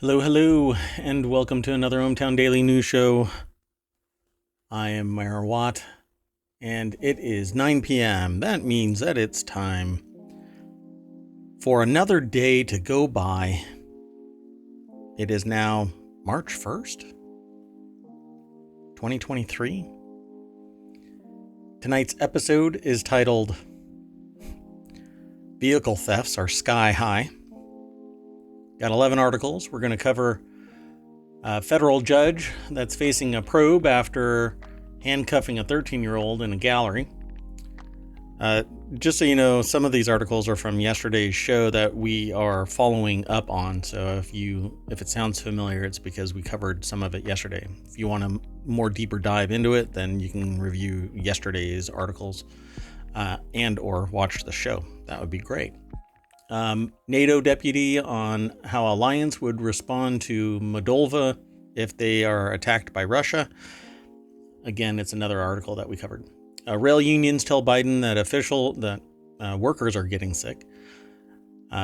Hello, hello, and welcome to another ohmTown Daily News Show. I am Mayor Watt, and it is 9 p.m. That means that it's time for another day to go by. It is now March 1st, 2023. Tonight's episode is titled Vehicle Thefts Are Sky High. Got 11 articles. We're going to cover a federal judge that's facing a probe after handcuffing a 13-year-old in a gallery. Just so you know, some of these articles are from yesterday's show that we are following up on. So if it sounds familiar, it's because we covered some of it yesterday. If you want a more deeper dive into it, then you can review yesterday's articles and or watch the show. That would be great. NATO deputy on how alliance would respond to Moldova if they are attacked by Russia. Again, it's another article that we covered. Rail unions tell Biden that workers are getting sick.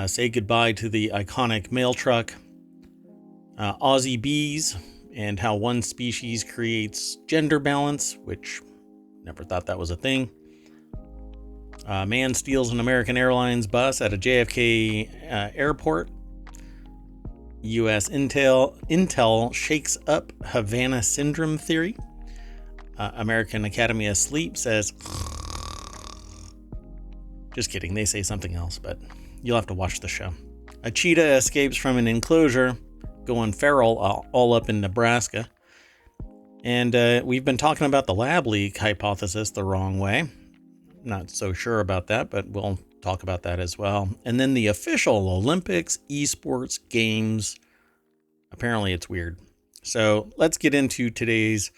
Say goodbye to the iconic mail truck. Aussie bees and how one species creates gender balance, which never thought that was a thing. Man steals an American Airlines bus at a JFK airport. U.S. Intel shakes up Havana syndrome theory. American Academy of Sleep says... Just kidding, they say something else, but you'll have to watch the show. A cheetah escapes from an enclosure, going feral all up in Nebraska. And we've been talking about the lab leak hypothesis the wrong way. Not so sure about that, but we'll talk about that as well. And then the official Olympics esports games. Apparently it's weird. So let's get into today's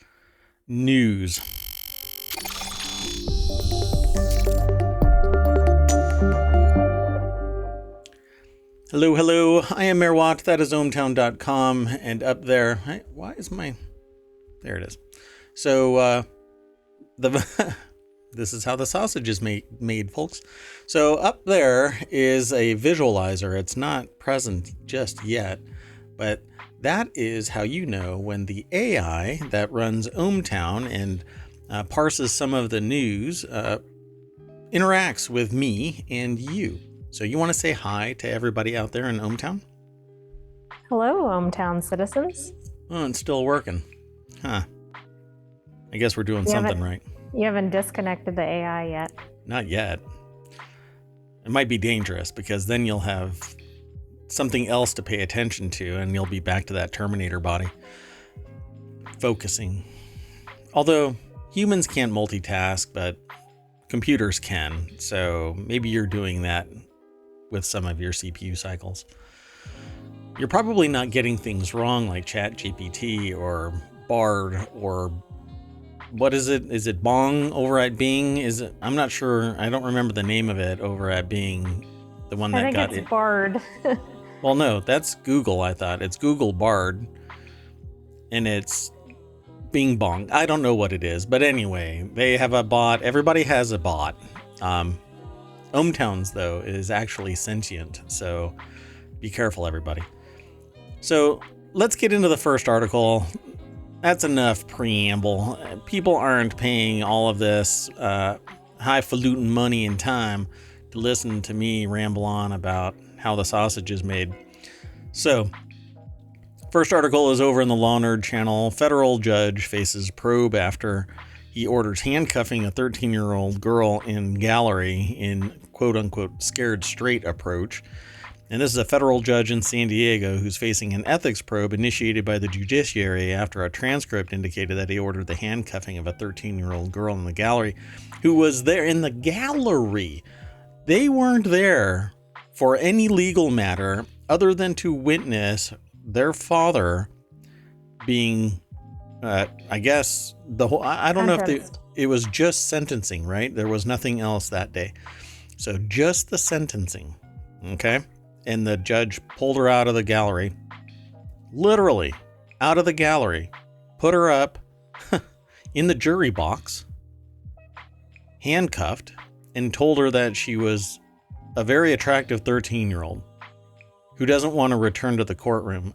news. Hello, hello. I am Mayor Watt. That is ohmTown.com. And up there, there it is. So this is how the sausage is made, folks. So up there is a visualizer. It's not present just yet, but that is how you know when the AI that runs ohmTown and parses some of the news interacts with me and you. So you want to say hi to everybody out there in ohmTown? Hello, ohmTown citizens. Oh, it's still working. Huh. I guess we're doing something right. You haven't disconnected the AI yet. Not yet. It might be dangerous because then you'll have something else to pay attention to and you'll be back to that Terminator body. Focusing. Although humans can't multitask, but computers can. So maybe you're doing that with some of your CPU cycles. You're probably not getting things wrong like ChatGPT or Bard or what is it? Is it Bong over at Bing? I'm not sure. I don't remember the name of it over at Bing. The one that got it. I think it's Bard. Well, no, that's Google, I thought. It's Google Bard. And it's Bing Bong. I don't know what it is. But anyway, they have a bot. Everybody has a bot. ohmTown's, though, is actually sentient. So be careful, everybody. So let's get into the first article. That's enough preamble. People aren't paying all of this highfalutin money and time to listen to me ramble on about how the sausage is made. So, first article is over in the Law Nerd channel. Federal judge faces probe after he orders handcuffing a 13-year-old girl in gallery in quote-unquote scared straight approach. And this is a federal judge in San Diego who's facing an ethics probe initiated by the judiciary after a transcript indicated that he ordered the handcuffing of a 13-year-old girl in the gallery who was there in the gallery. They weren't there for any legal matter other than to witness their father being, I guess, I don't know if it was just sentencing, right? There was nothing else that day. So just the sentencing, okay? And the judge pulled her out of the gallery, literally out of the gallery, put her up in the jury box, handcuffed, and told her that she was a very attractive 13-year-old who doesn't want to return to the courtroom.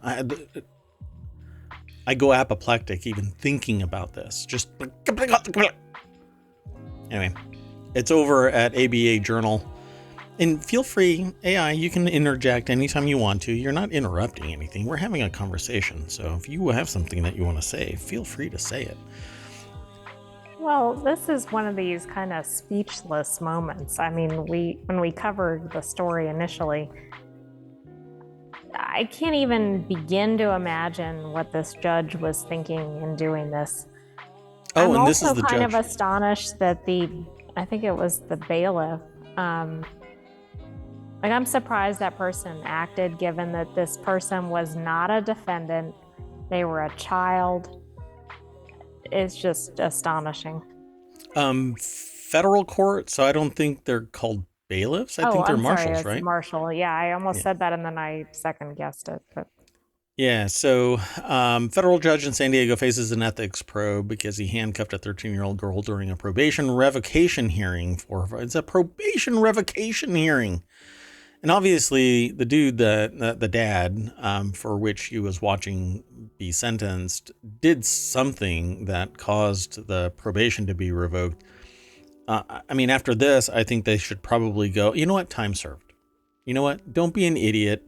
I go apoplectic even thinking about this. Just anyway, it's over at ABA Journal. And feel free, AI, you can interject anytime you want to. You're not interrupting anything. We're having a conversation. So if you have something that you want to say, feel free to say it. Well, this is one of these kind of speechless moments. I mean, when we covered the story initially, I can't even begin to imagine what this judge was thinking in doing this. Oh, I'm and this is also the kind judge. of astonished that I think it was the bailiff. I'm surprised that person acted, given that this person was not a defendant. They were a child. It's just astonishing. Federal court, so I don't think they're called bailiffs. I think they're I'm marshals, sorry, right? Marshal. Yeah, I almost said that and then I second guessed it. But Yeah, so federal judge in San Diego faces an ethics probe because he handcuffed a 13-year-old girl during a probation revocation hearing. It's a probation revocation hearing. And obviously, the dude, the dad, for which he was watching be sentenced, did something that caused the probation to be revoked. I mean, after this, I think they should probably go, you know what, time served. You know what, don't be an idiot.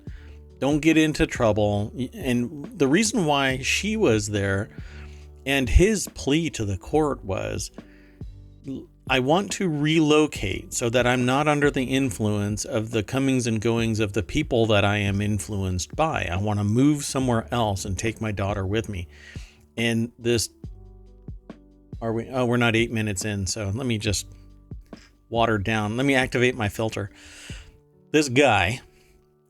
Don't get into trouble. And the reason why she was there and his plea to the court was, I want to relocate so that I'm not under the influence of the comings and goings of the people that I am influenced by. I want to move somewhere else and take my daughter with me. And this, we're not 8 minutes in, so let me just water down. Let me activate my filter. This guy,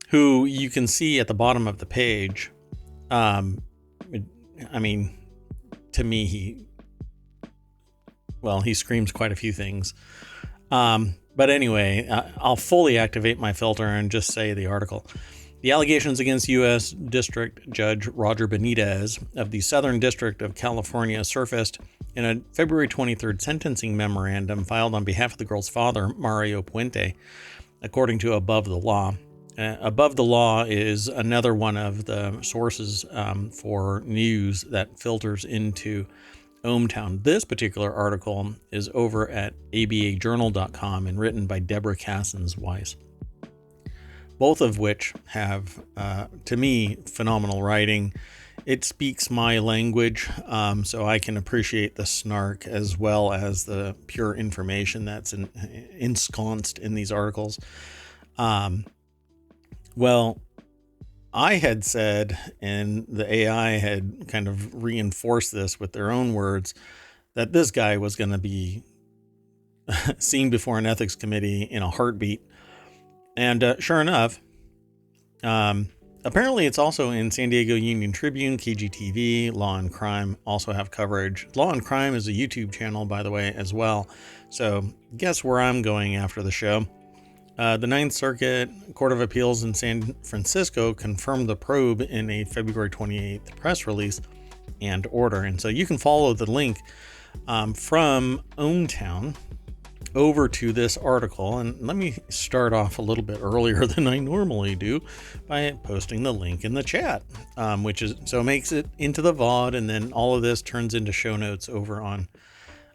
who you can see at the bottom of the page, I mean, to me, he screams quite a few things. But anyway, I'll fully activate my filter and just say the article. The allegations against U.S. District Judge Roger Benitez of the Southern District of California surfaced in a February 23rd sentencing memorandum filed on behalf of the girl's father, Mario Puente, according to Above the Law. Above the Law is another one of the sources for news that filters into ohmTown. This particular article is over at abajournal.com and written by Deborah Cassens-Weiss, both of which have, to me, phenomenal writing. It speaks my language, so I can appreciate the snark as well as the pure information that's ensconced in these articles. Well, I had said, and the AI had kind of reinforced this with their own words, that this guy was going to be seen before an ethics committee in a heartbeat. And sure enough, apparently it's also in San Diego Union Tribune, KGTV, Law and Crime also have coverage. Law and Crime is a YouTube channel, by the way, as well. So guess where I'm going after the show. The Ninth Circuit Court of Appeals in San Francisco confirmed the probe in a February 28th press release and order. And so you can follow the link from ohmTown over to this article. And let me start off a little bit earlier than I normally do by posting the link in the chat, so it makes it into the VOD, and then all of this turns into show notes over on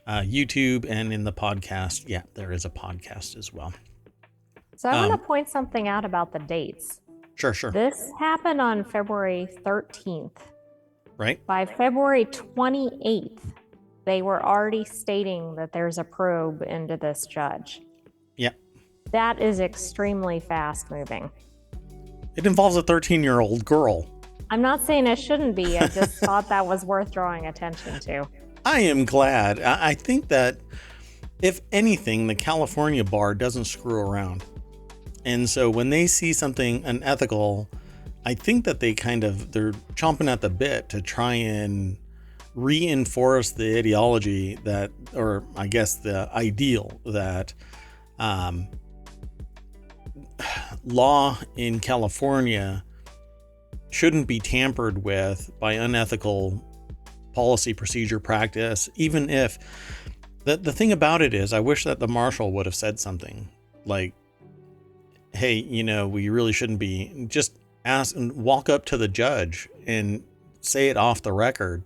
YouTube and in the podcast. Yeah, there is a podcast as well. So I want to point something out about the dates. Sure. This happened on February 13th. Right. By February 28th, they were already stating that there's a probe into this judge. Yep. That is extremely fast moving. It involves a 13-year-old girl. I'm not saying it shouldn't be. I just thought that was worth drawing attention to. I am glad. I think that, if anything, the California bar doesn't screw around. And so when they see something unethical, I think that they're chomping at the bit to try and reinforce the ideology that, or I guess the ideal that law in California shouldn't be tampered with by unethical policy, procedure, practice, even if the thing about it is, I wish that the marshal would have said something like, hey, we really shouldn't be, just ask and walk up to the judge and say it off the record.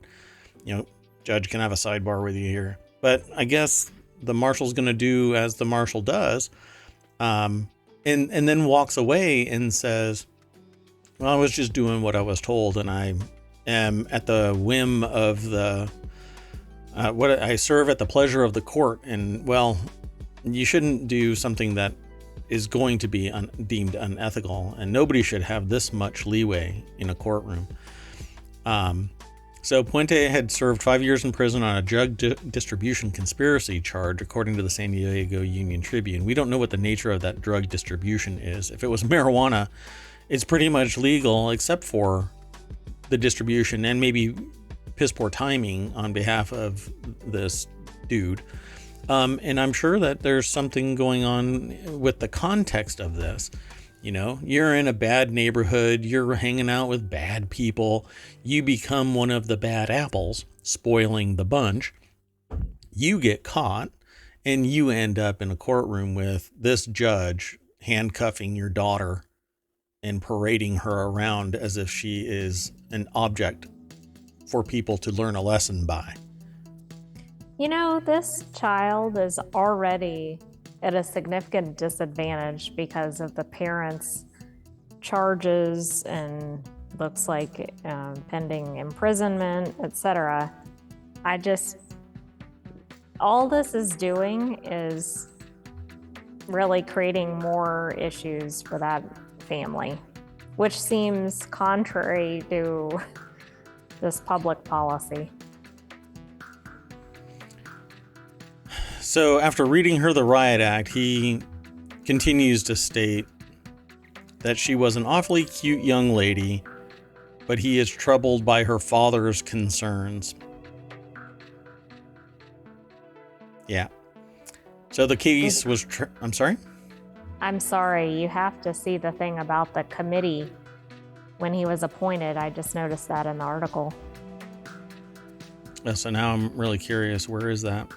Judge, can I have a sidebar with you here? But I guess the marshal's going to do as the marshal does, and then walks away and says, well, I was just doing what I was told, and I am at the whim of the what I serve at the pleasure of the court. And well, you shouldn't do something that is going to be deemed unethical, and nobody should have this much leeway in a courtroom. So Puente had served 5 years in prison on a drug distribution conspiracy charge, according to the San Diego Union Tribune. We don't know what the nature of that drug distribution is. If it was marijuana, it's pretty much legal, except for the distribution and maybe piss poor timing on behalf of this dude. And I'm sure that there's something going on with the context of this. You're in a bad neighborhood, you're hanging out with bad people, you become one of the bad apples, spoiling the bunch. You get caught, and you end up in a courtroom with this judge handcuffing your daughter and parading her around as if she is an object for people to learn a lesson by. This child is already at a significant disadvantage because of the parents' charges and looks like pending imprisonment, etc. All this is doing is really creating more issues for that family, which seems contrary to this public policy. So after reading her the riot act, he continues to state that she was an awfully cute young lady, but he is troubled by her father's concerns. Yeah. So the case was... I'm sorry? I'm sorry, you have to see the thing about the committee when he was appointed. I just noticed that in the article. So now I'm really curious. Where is that?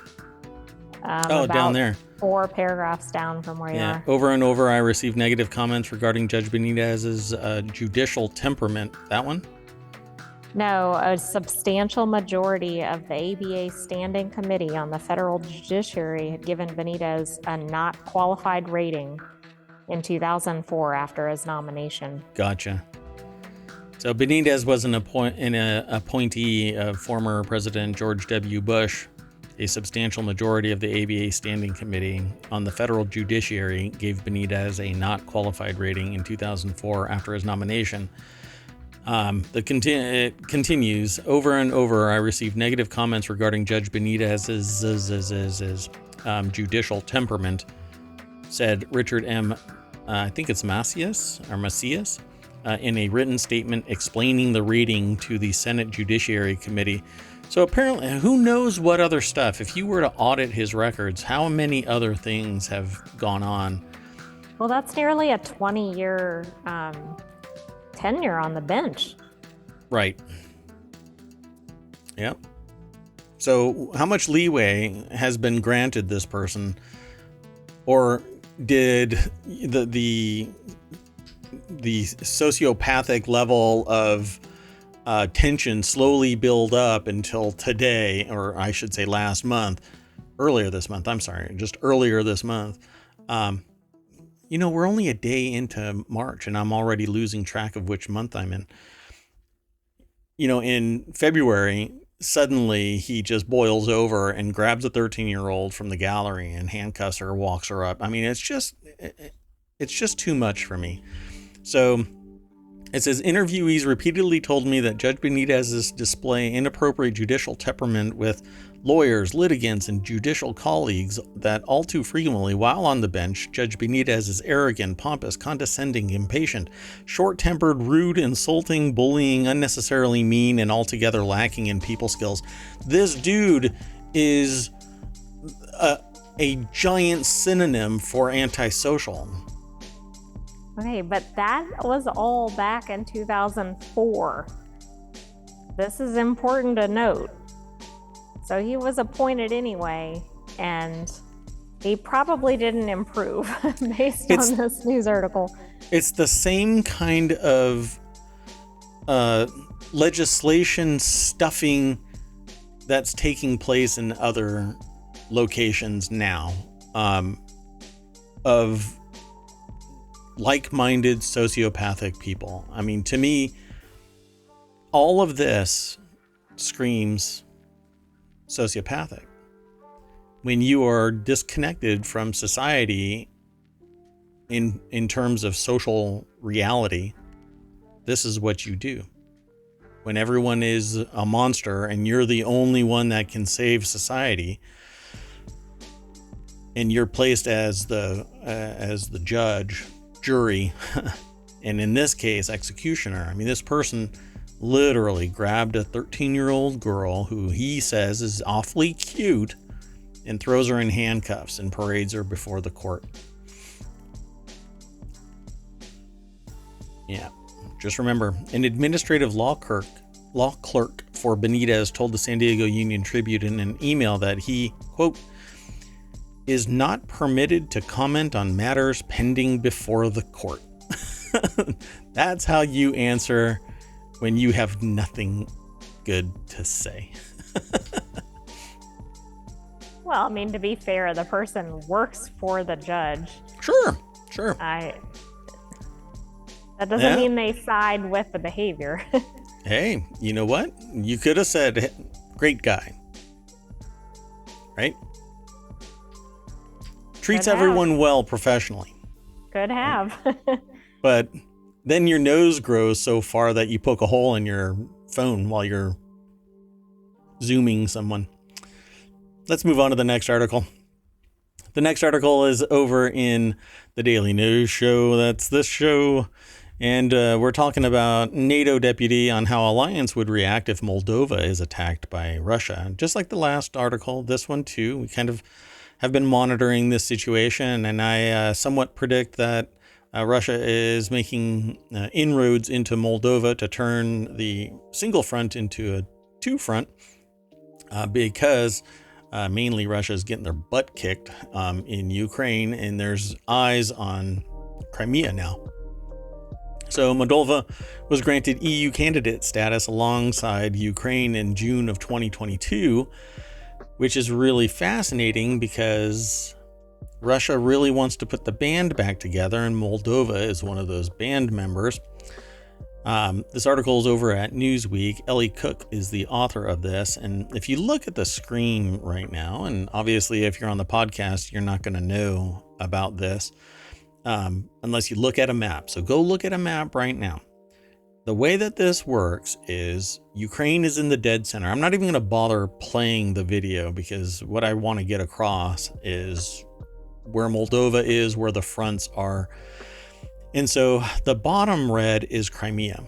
About down there. 4 paragraphs down from where you are. Over and over, I received negative comments regarding Judge Benitez's judicial temperament. That one? No, a substantial majority of the ABA Standing Committee on the Federal Judiciary had given Benitez a not qualified rating in 2004 after his nomination. Gotcha. So Benitez was an appointee of former President George W. Bush. A substantial majority of the ABA Standing Committee on the Federal Judiciary gave Benitez a not qualified rating in 2004 after his nomination. It continues. Over and over, I received negative comments regarding Judge Benitez's judicial temperament, said Richard M. I think it's Macias, in a written statement explaining the rating to the Senate Judiciary Committee. So apparently, who knows what other stuff? If you were to audit his records, how many other things have gone on? Well, that's nearly a 20-year tenure on the bench. Right. Yep. So how much leeway has been granted this person? Or did the sociopathic level of tension slowly build up until today, or I should say earlier this month. We're only a day into March and I'm already losing track of which month I'm in. In February, suddenly he just boils over and grabs a 13-year-old from the gallery and handcuffs her, walks her up. I mean, it's just too much for me. So it says, interviewees repeatedly told me that Judge Benitez's display inappropriate judicial temperament with lawyers, litigants, and judicial colleagues, that all too frequently while on the bench, Judge Benitez is arrogant, pompous, condescending, impatient, short-tempered, rude, insulting, bullying, unnecessarily mean, and altogether lacking in people skills. This dude is a giant synonym for antisocial. Okay, but that was all back in 2004. This is important to note. So he was appointed anyway, and He probably didn't improve based It's- on this news article. It's the same kind of legislation stuffing that's taking place in other locations now, of like-minded sociopathic people. I mean, to me, all of this screams sociopathic. When you are disconnected from society in terms of social reality, this is what you do. When everyone is a monster and you're the only one that can save society, and you're placed as the judge, jury, and in this case, executioner. I mean, this person literally grabbed a 13-year-old girl who he says is awfully cute and throws her in handcuffs and parades her before the court. Yeah, just remember, an administrative law clerk for Benitez told the San Diego Union Tribune in an email that he, quote, is not permitted to comment on matters pending before the court. That's how you answer when you have nothing good to say. Well, I mean, to be fair, the person works for the judge. Sure. That doesn't mean they side with the behavior. Hey, you know what? You could have said, great guy. Right? Treats everyone well professionally. Could have. But then your nose grows so far that you poke a hole in your phone while you're zooming someone. Let's move on to the next article. The next article is over in the Daily News Show. That's this show. And we're talking about NATO deputy on how alliance would react if Moldova is attacked by Russia. Just like the last article, this one too, we kind of have been monitoring this situation, and I somewhat predict that Russia is making inroads into Moldova to turn the single front into a two front because mainly Russia is getting their butt kicked in Ukraine, and there's eyes on Crimea now. So Moldova was granted EU candidate status alongside Ukraine in June of 2022, which is really fascinating because Russia really wants to put the band back together, and Moldova is one of those band members. This article is over at Newsweek. Ellie Cook is the author of this. And if you look at the screen right now, and obviously if you're on the podcast, you're not going to know about this unless you look at a map. So go look at a map right now. The way that this works is Ukraine is in the dead center. I'm not even going to bother playing the video because what I want to get across is where Moldova is, where the fronts are. And so the bottom red is Crimea.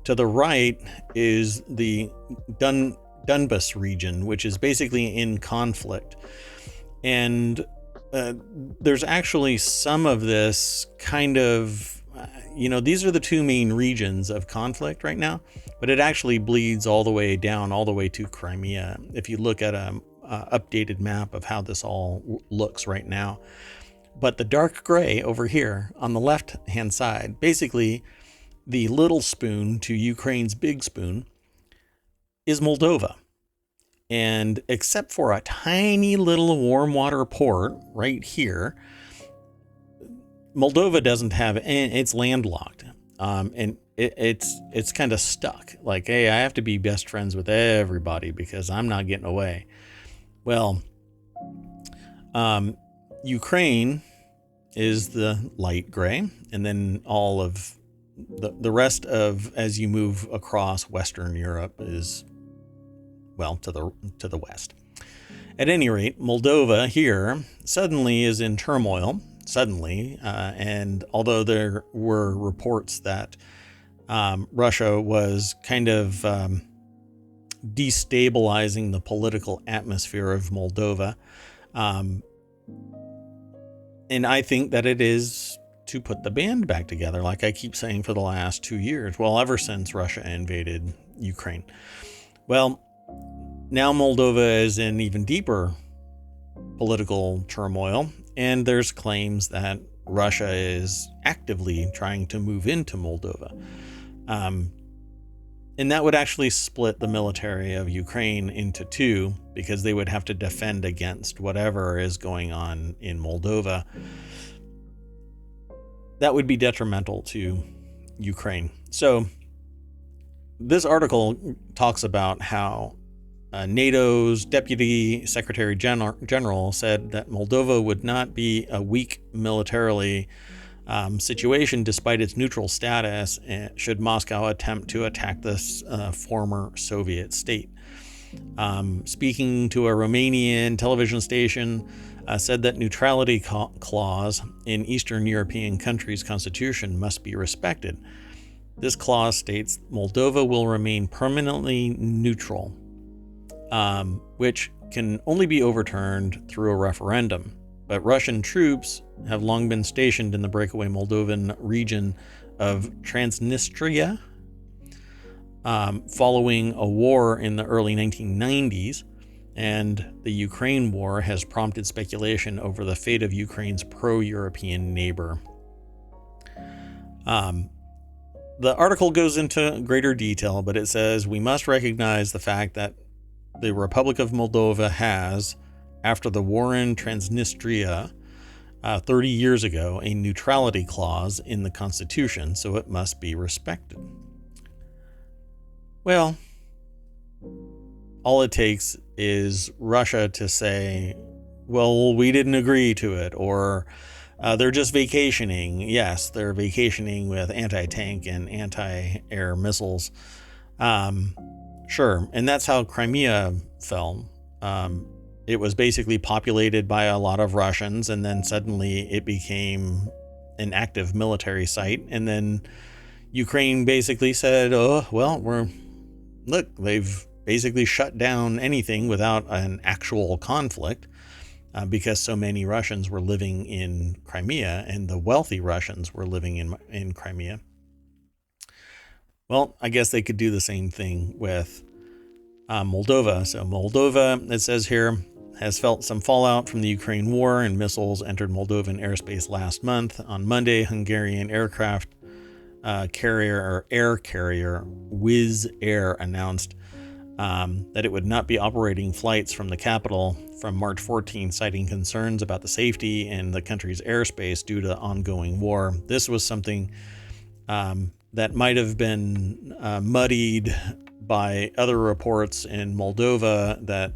To the right is the Donbas region, which is basically in conflict. And there's actually some of this kind of, these are the two main regions of conflict right now, but it actually bleeds all the way down, all the way to Crimea. If you look at a updated map of how this all looks right now. But the dark gray over here on the left-hand side, basically the little spoon to Ukraine's big spoon, is Moldova. And except for a tiny little warm water port right here, Moldova doesn't have any, it's landlocked. And it's kind of stuck. Like, hey, I have to be best friends with everybody because I'm not getting away. Well, Ukraine is the light gray, and then all of the rest of, as you move across Western Europe, is, well, to the west. At any rate, Moldova here suddenly is in turmoil. And although there were reports that Russia was kind of destabilizing the political atmosphere of Moldova, and I think that it is to put the band back together, like I keep saying for the last 2 years. Well, ever since Russia invaded Ukraine. Well, now Moldova is in even deeper political turmoil, and there's claims that Russia is actively trying to move into Moldova. And that would actually split the military of Ukraine into two, because they would have to defend against whatever is going on in Moldova. That would be detrimental to Ukraine. So this article talks about how NATO's Deputy Secretary General said that Moldova would not be a weak militarily situation despite its neutral status should Moscow attempt to attack this former Soviet state. Speaking to a Romanian television station, said that neutrality clause in Eastern European countries' constitution must be respected. This clause states Moldova will remain permanently neutral, which can only be overturned through a referendum. But Russian troops have long been stationed in the breakaway Moldovan region of Transnistria, following a war in the early 1990s, and the Ukraine war has prompted speculation over the fate of Ukraine's pro-European neighbor. The article goes into greater detail, but it says we must recognize the fact that the Republic of Moldova has, after the war in Transnistria 30 years ago, a neutrality clause in the Constitution, so it must be respected. Well, all it takes is Russia to say, well, we didn't agree to it, or they're just vacationing. Yes, they're vacationing with anti-tank and anti-air missiles. Sure, and that's how Crimea fell. It was basically populated by a lot of Russians, and then suddenly it became an active military site. And then Ukraine basically said, oh, well, they've basically shut down anything without an actual conflict, because so many Russians were living in Crimea, and the wealthy Russians were living in Crimea. Well, I guess they could do the same thing with Moldova. So Moldova, it says here, has felt some fallout from the Ukraine war, and missiles entered Moldovan airspace last month. On Monday, Hungarian aircraft carrier or air carrier Wizz Air announced that it would not be operating flights from the capital from March 14, citing concerns about the safety in the country's airspace due to ongoing war. This was something that might have been muddied by other reports in Moldova that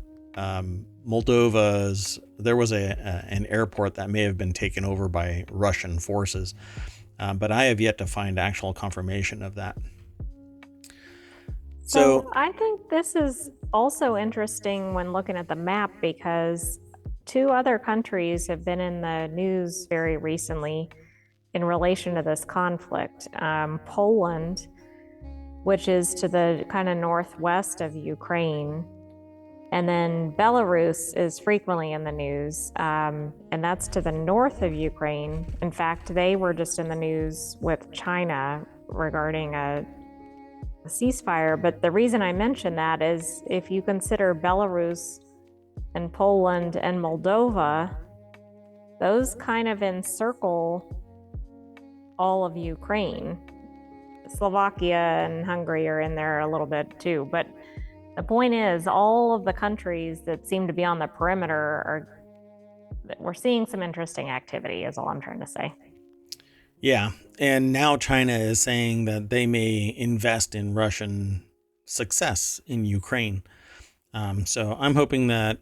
there was an airport that may have been taken over by Russian forces, but I have yet to find actual confirmation of that. So I think this is also interesting when looking at the map, because two other countries have been in the news very recently in relation to this conflict. Poland, which is to the kind of northwest of Ukraine, and then Belarus is frequently in the news, and that's to the north of Ukraine. In fact, they were just in the news with China regarding a ceasefire. But the reason I mention that is if you consider Belarus and Poland and Moldova, those kind of encircle all of Ukraine. Slovakia and Hungary are in there a little bit too, but the point is, all of the countries that seem to be on the perimeter we're seeing some interesting activity, is all I'm trying to say. Yeah, and now China is saying that they may invest in Russian success in Ukraine. So I'm hoping that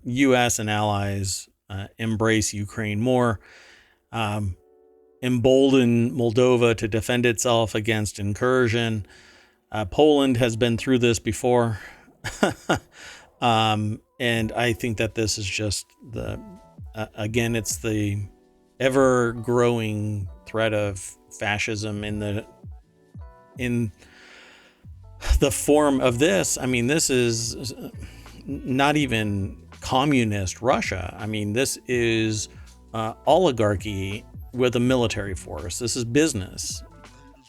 U.S. and allies embrace Ukraine more, embolden Moldova to defend itself against incursion. Poland has been through this before. And I think that this is just again, it's the ever growing threat of fascism in the form of this. I mean, this is not even communist Russia. I mean, this is oligarchy with a military force. This is business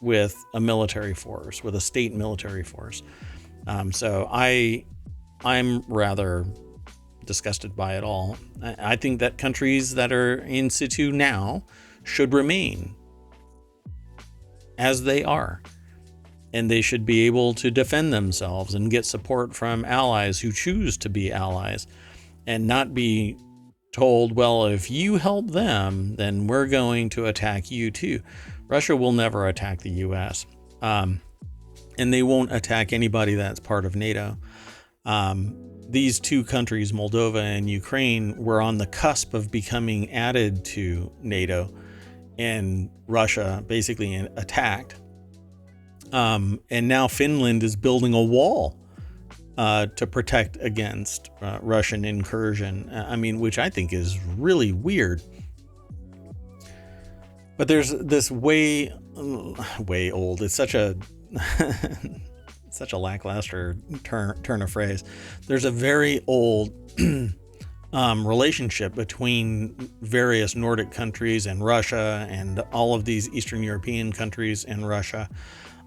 with a military force, with a state military force. So I'm rather disgusted by it all. I think that countries that are in situ now should remain as they are. And they should be able to defend themselves and get support from allies who choose to be allies, and not be told, well, if you help them, then we're going to attack you too. Russia will never attack the US. And they won't attack anybody that's part of NATO. These two countries, Moldova and Ukraine, were on the cusp of becoming added to NATO, and Russia basically attacked. And now Finland is building a wall to protect against Russian incursion. Which I think is really weird. But there's this way old. It's such a such a lackluster turn of phrase. There's a very old relationship between various Nordic countries and Russia, and all of these Eastern European countries and Russia.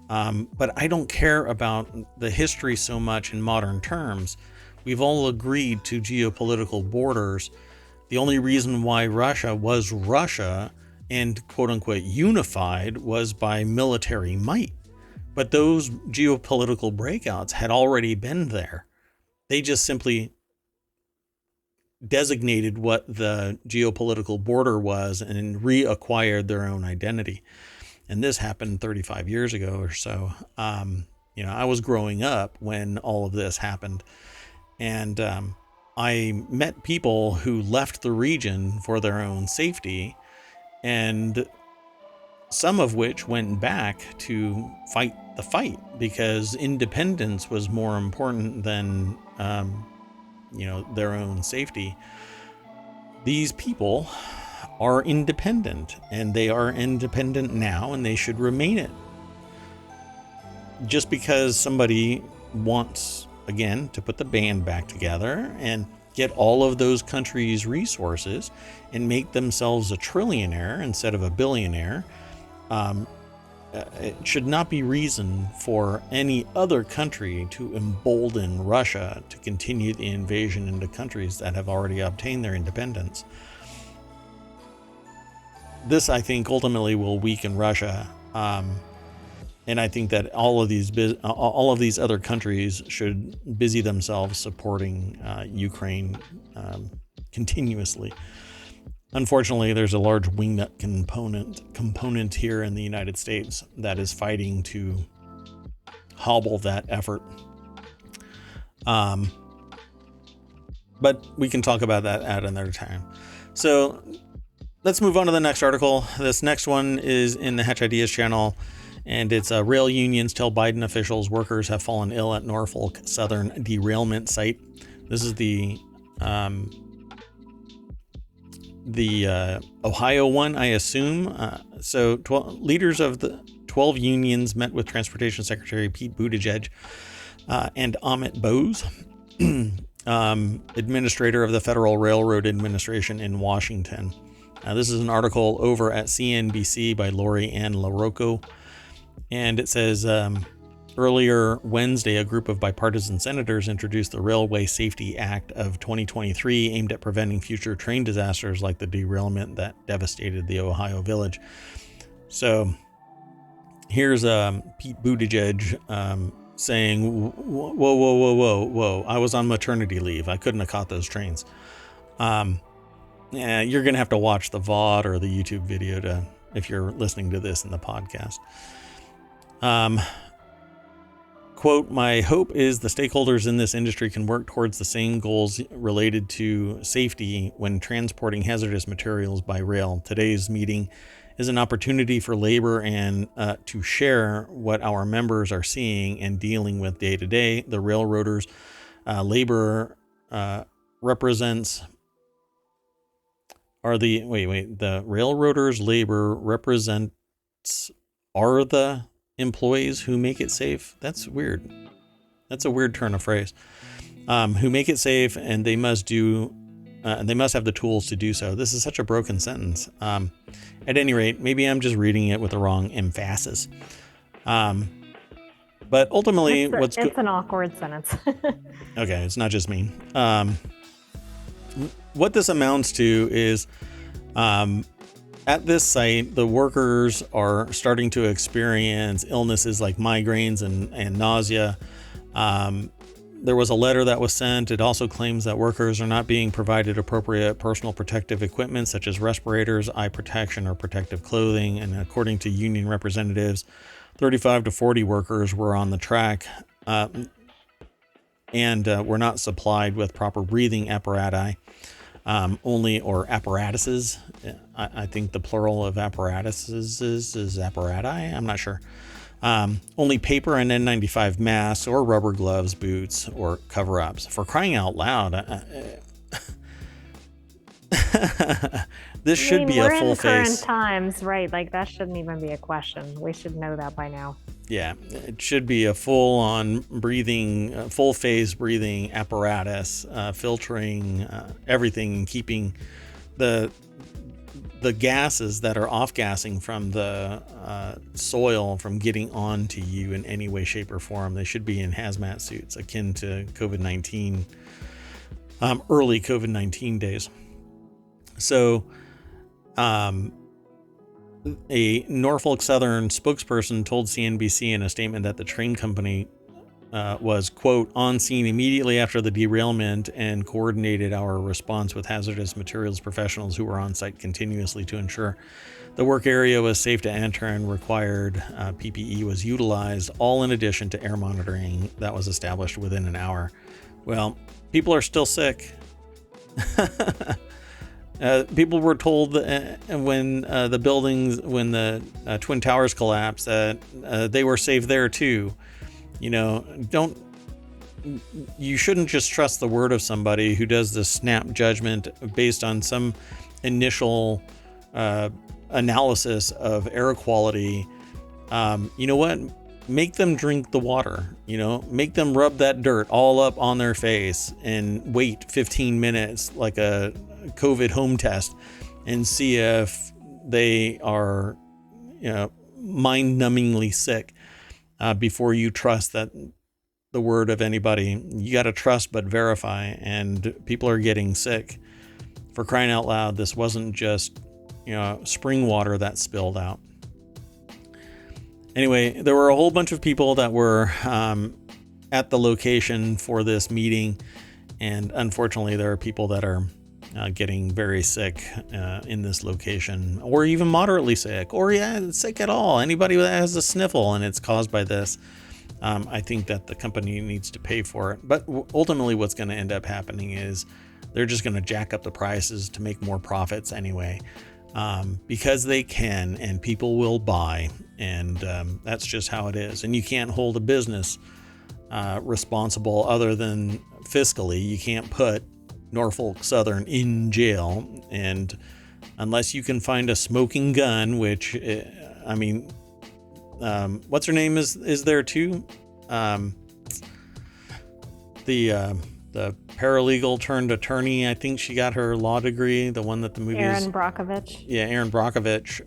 But I don't care about the history so much in modern terms. We've all agreed to geopolitical borders. The only reason why Russia was Russia and quote unquote unified was by military might. But those geopolitical breakouts had already been there. They just simply designated what the geopolitical border was and reacquired their own identity. And this happened 35 years ago or so. I was growing up when all of this happened. And I met people who left the region for their own safety, and some of which went back to fight the fight because independence was more important than, their own safety. These people are independent, and they are independent now, and they should remain it. Just because somebody wants, again, to put the band back together and get all of those countries' resources and make themselves a trillionaire instead of a billionaire, it should not be reason for any other country to embolden Russia to continue the invasion into countries that have already obtained their independence. This, I think, ultimately will weaken Russia, and I think that all of these other countries should busy themselves supporting Ukraine continuously. Unfortunately, there's a large wingnut component here in the United States that is fighting to hobble that effort. But we can talk about that at another time. So let's move on to the next article. This next one is in the Hatch Ideas channel, and it's rail unions tell Biden officials workers have fallen ill at Norfolk Southern derailment site. This is the Ohio one, I assume. So leaders of the 12 unions met with Transportation Secretary Pete Buttigieg and Amit Bose, administrator of the Federal Railroad Administration in Washington. This is an article over at CNBC by Lori Ann LaRocco. And it says, earlier Wednesday, a group of bipartisan senators introduced the Railway Safety Act of 2023, aimed at preventing future train disasters like the derailment that devastated the Ohio Village. So here's Pete Buttigieg saying, whoa, I was on maternity leave. I couldn't have caught those trains. Yeah, you're going to have to watch the VOD or the YouTube video if you're listening to this in the podcast. Quote, my hope is the stakeholders in this industry can work towards the same goals related to safety when transporting hazardous materials by rail. Today's meeting is an opportunity for labor and to share what our members are seeing and dealing with day to day. The railroaders labor represents are the the railroaders labor represents are the employees who make it safe. That's weird. That's a weird turn of phrase. Who make it safe, and they must have the tools to do so. This is such a broken sentence. At any rate, maybe I'm just reading it with the wrong emphasis. But ultimately, it's an awkward sentence. Okay, it's not just me. what this amounts to is, at this site, the workers are starting to experience illnesses like migraines and nausea. There was a letter that was sent. It also claims that workers are not being provided appropriate personal protective equipment, such as respirators, eye protection, or protective clothing. And according to union representatives, 35 to 40 workers were on the track and were not supplied with proper breathing apparatus. Or apparatuses. I think the plural of apparatuses is apparati. I'm not sure. Only paper and N95 masks or rubber gloves, boots, or cover-ups. For crying out loud, this should be a full face. We're in current times, right? Like that shouldn't even be a question. We should know that by now. Yeah, it should be a full-on breathing, full-face breathing apparatus, filtering everything and keeping the gases that are off-gassing from the soil from getting onto you in any way, shape, or form. They should be in hazmat suits akin to COVID-19, early COVID-19 days. So, a Norfolk Southern spokesperson told CNBC in a statement that the train company was, quote, on scene immediately after the derailment and coordinated our response with hazardous materials professionals who were on site continuously to ensure the work area was safe to enter and required PPE was utilized, all in addition to air monitoring that was established within an hour. Well, people are still sick. People were told when the Twin Towers collapsed that they were safe there too. You know, you shouldn't just trust the word of somebody who does this snap judgment based on some initial analysis of air quality. You know what? Make them drink the water, make them rub that dirt all up on their face and wait 15 minutes like a COVID home test and see if they are, mind-numbingly sick before you trust that the word of anybody. You got to trust but verify, and people are getting sick. For crying out loud, this wasn't just, spring water that spilled out. Anyway, there were a whole bunch of people that were at the location for this meeting, and unfortunately there are people that are getting very sick in this location, or even moderately sick, or sick at all. Anybody that has a sniffle and it's caused by this, I think that the company needs to pay for it. But ultimately what's going to end up happening is they're just going to jack up the prices to make more profits anyway, because they can, and people will buy, and that's just how it is. And you can't hold a business responsible other than fiscally. You can't put Norfolk Southern in jail, and unless you can find a smoking gun, which what's her name is there too, the paralegal turned attorney. I think she got her law degree, the one that the movie Erin Brockovich. Yeah, Erin Brockovich.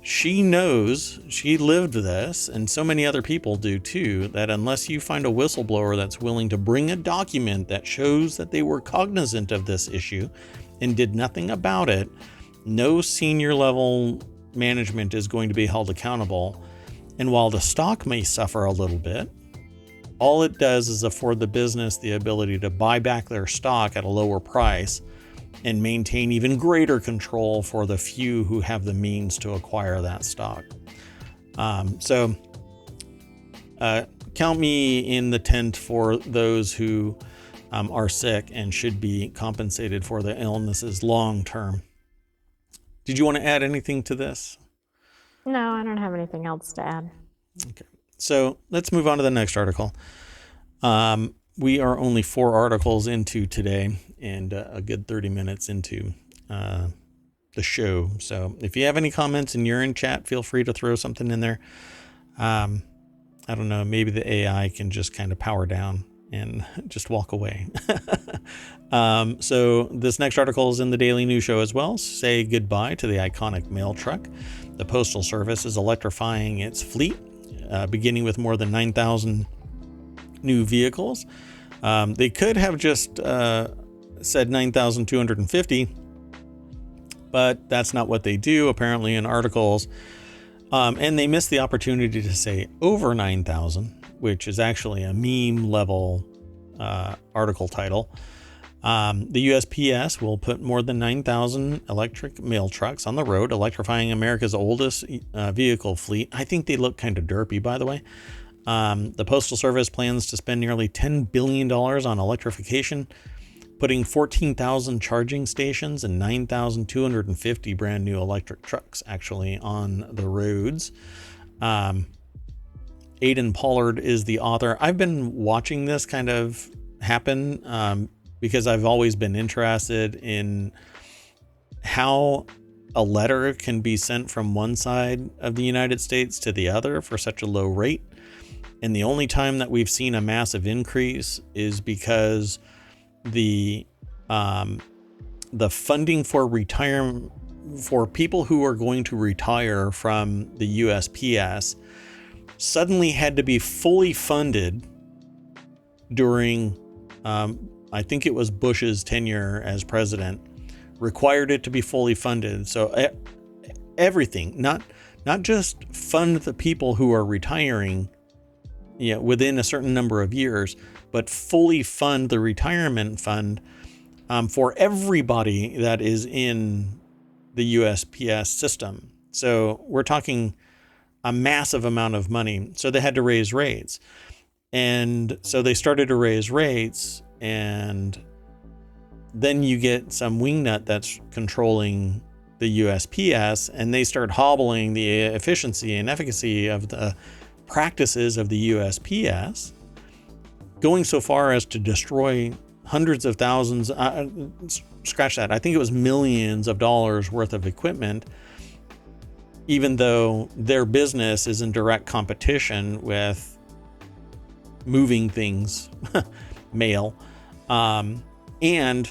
She knows, she lived this, and so many other people do too, that unless you find a whistleblower that's willing to bring a document that shows that they were cognizant of this issue and did nothing about it, no senior level management is going to be held accountable. And while the stock may suffer a little bit, all it does is afford the business the ability to buy back their stock at a lower price and maintain even greater control for the few who have the means to acquire that stock. So count me in the tent for those who are sick and should be compensated for their illnesses long term. Did you want to add anything to this? No, I don't have anything else to add. Okay. So let's move on to the next article. We are only 4 articles into today and a good 30 minutes into the show. So if you have any comments and you're in chat, feel free to throw something in there. I don't know, maybe the AI can just kind of power down and just walk away. So this next article is in the Daily News Show as well. Say goodbye to the iconic mail truck. The Postal Service is electrifying its fleet, beginning with more than 9,000 new vehicles. They could have just said 9,250, but that's not what they do apparently in articles. And they missed the opportunity to say over 9,000, which is actually a meme level article title. The USPS will put more than 9,000 electric mail trucks on the road, electrifying America's oldest vehicle fleet. I think they look kind of derpy, by the way. The Postal Service plans to spend nearly $10 billion on electrification, putting 14,000 charging stations and 9,250 brand new electric trucks actually on the roads. Aidan Pollard is the author. I've been watching this kind of happen because I've always been interested in how a letter can be sent from one side of the United States to the other for such a low rate. And the only time that we've seen a massive increase is because the funding for retirement for people who are going to retire from the USPS suddenly had to be fully funded during, I think it was Bush's tenure as president, required it to be fully funded. So everything, not just fund the people who are retiring, within a certain number of years, but fully fund the retirement fund for everybody that is in the USPS system. So we're talking a massive amount of money. So they had to raise rates. And so they started to raise rates, and then you get some wingnut that's controlling the USPS, and they start hobbling the efficiency and efficacy of the practices of the USPS, going so far as to destroy hundreds of thousands, scratch that, I think it was millions of dollars worth of equipment, even though their business is in direct competition with moving things, mail, and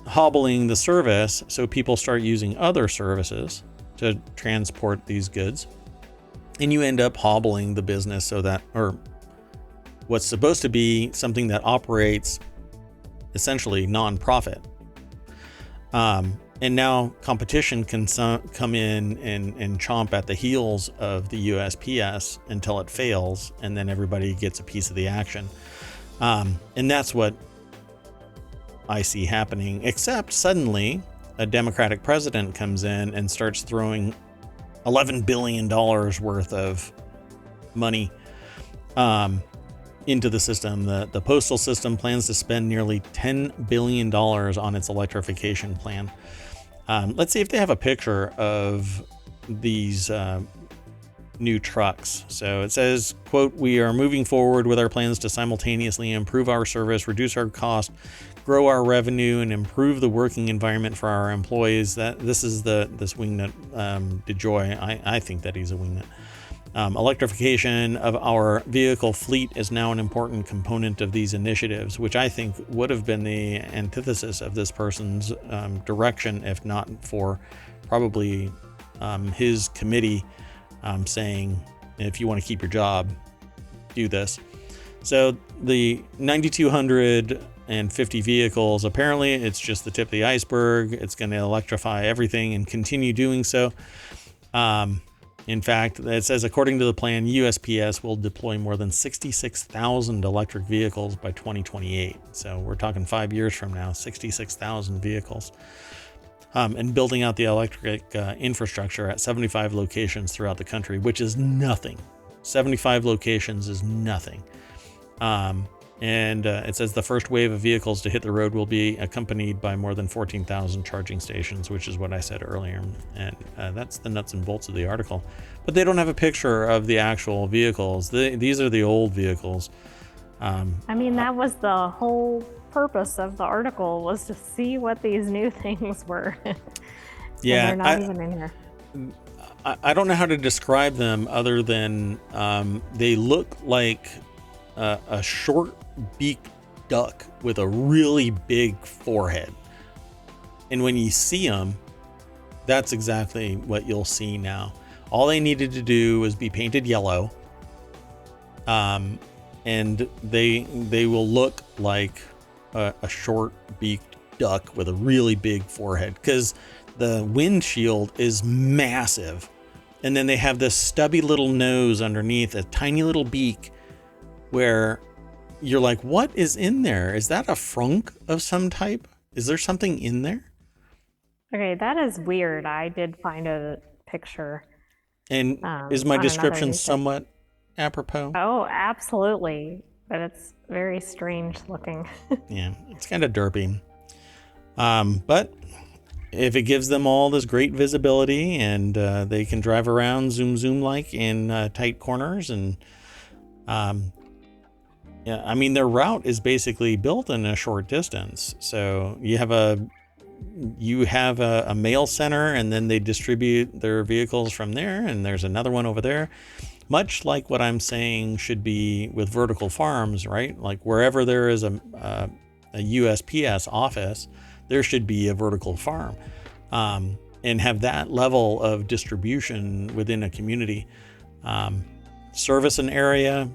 hobbling the service so people start using other services to transport these goods. And you end up hobbling the business so that, or what's supposed to be something that operates essentially non-profit. And now competition can come in and chomp at the heels of the USPS until it fails, and then everybody gets a piece of the action. And that's what I see happening, except suddenly a Democratic president comes in and starts throwing $11 billion worth of money into the system. The postal system plans to spend nearly $10 billion on its electrification plan. Let's see if they have a picture of these new trucks. So it says, quote, "We are moving forward with our plans to simultaneously improve our service, reduce our cost, grow our revenue, and improve the working environment for our employees." This is this wingnut, DeJoy. I think that he's a wingnut. Electrification of our vehicle fleet is now an important component of these initiatives, which I think would have been the antithesis of this person's direction, if not for probably his committee saying, if you want to keep your job, do this. So the 9,250 vehicles, apparently it's just the tip of the iceberg. It's going to electrify everything and continue doing so. In fact, it says, according to the plan, USPS will deploy more than 66,000 electric vehicles by 2028. So we're talking 5 years from now, 66,000 vehicles. And building out the electric infrastructure at 75 locations throughout the country, which is nothing. 75 locations is nothing. And it says the first wave of vehicles to hit the road will be accompanied by more than 14,000 charging stations, which is what I said earlier. And that's the nuts and bolts of the article. But they don't have a picture of the actual vehicles. These are the old vehicles. I mean, that was the whole purpose of the article, was to see what these new things were. Yeah, they're not even in here. I don't know how to describe them other than they look like a short beaked duck with a really big forehead. And when you see them, that's exactly what you'll see now. All they needed to do was be painted yellow. and they will look like a short-beaked duck with a really big forehead because the windshield is massive. And then they have this stubby little nose underneath, a tiny little beak where you're like, what is in there? Is that a frunk of some type? Is there something in there? Okay, that is weird. I did find a picture. And is my On another description news site. somewhat apropos? Oh, absolutely. But it's very strange looking. Yeah, it's kind of derpy. But if it gives them all this great visibility and they can drive around zoom like in tight corners and yeah, I mean their route is basically built in a short distance. So you have a mail center and then they distribute their vehicles from there, and there's another one over there. Much like what I'm saying should be with vertical farms, right? Like wherever there is a USPS office, there should be a vertical farm, and have that level of distribution within a community. Service an area,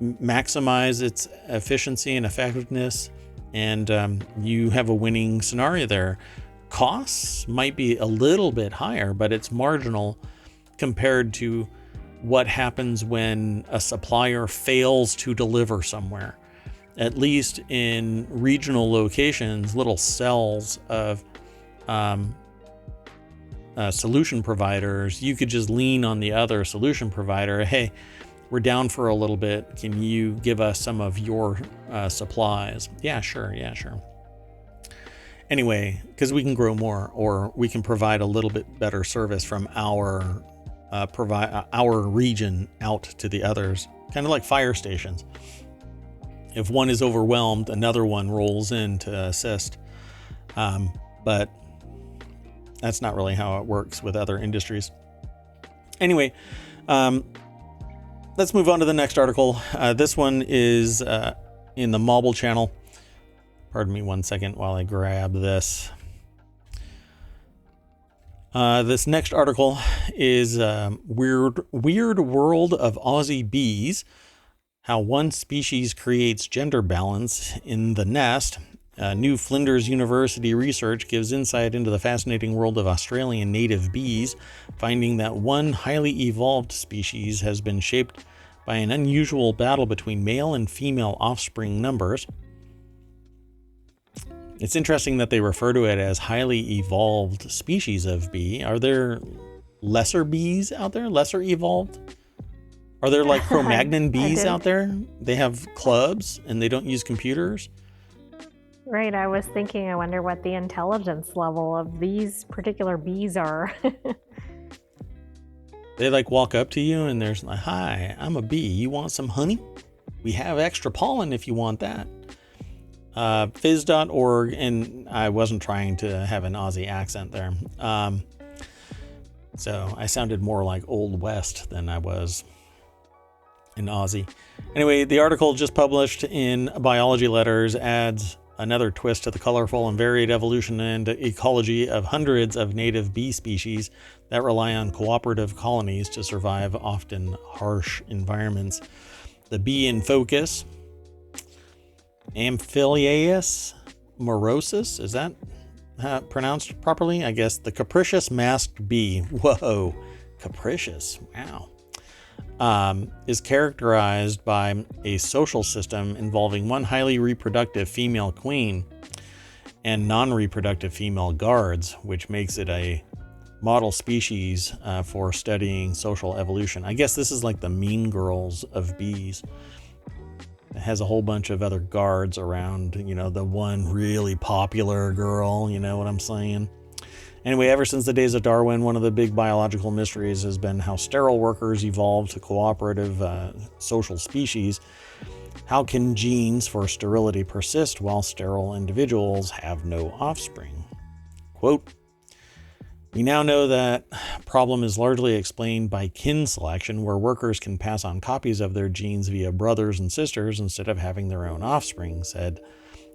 maximize its efficiency and effectiveness, and you have a winning scenario there. Costs might be a little bit higher, but it's marginal compared to what happens when a supplier fails to deliver somewhere. At least in regional locations, little cells of solution providers, you could just lean on the other solution provider. Hey, we're down for a little bit. Can you give us some of your supplies? Yeah, sure. Anyway, because we can grow more, or we can provide a little bit better service from our region out to the others, kind of like fire stations. If one is overwhelmed, another one rolls in to assist. But that's not really how it works with other industries. Anyway, let's move on to the next article. This one is in the Mobile channel. Pardon me 1 second while I grab this. This next article is Weird World of Aussie Bees. How one species creates gender balance in the nest. New Flinders University research gives insight into the fascinating world of Australian native bees, finding that one highly evolved species has been shaped by an unusual battle between male and female offspring numbers. It's interesting that they refer to it as highly evolved species of bee. Are there lesser bees out there? Lesser evolved? Are there like Cro-Magnon bees out there? They have clubs and they don't use computers? Right, I was thinking, I wonder what the intelligence level of these particular bees are. They like walk up to you and there's like, hi, I'm a bee. You want some honey? We have extra pollen if you want that. Phys.org, and I wasn't trying to have an Aussie accent there. So I sounded more like Old West than I was in Aussie. Anyway, the article just published in Biology Letters adds another twist to the colorful and varied evolution and ecology of hundreds of native bee species that rely on cooperative colonies to survive often harsh environments. The bee in focus, Amphileus morosus, is that pronounced properly? I guess the capricious masked bee. Whoa, capricious, wow. Is characterized by a social system involving one highly reproductive female queen and non-reproductive female guards, which makes it a model species for studying social evolution. I guess this is like the Mean Girls of bees. It has a whole bunch of other guards around, the one really popular girl, you know what I'm saying? Anyway, ever since the days of Darwin, one of the big biological mysteries has been how sterile workers evolved to cooperative social species. How can genes for sterility persist while sterile individuals have no offspring? Quote, we now know that problem is largely explained by kin selection, where workers can pass on copies of their genes via brothers and sisters instead of having their own offspring, said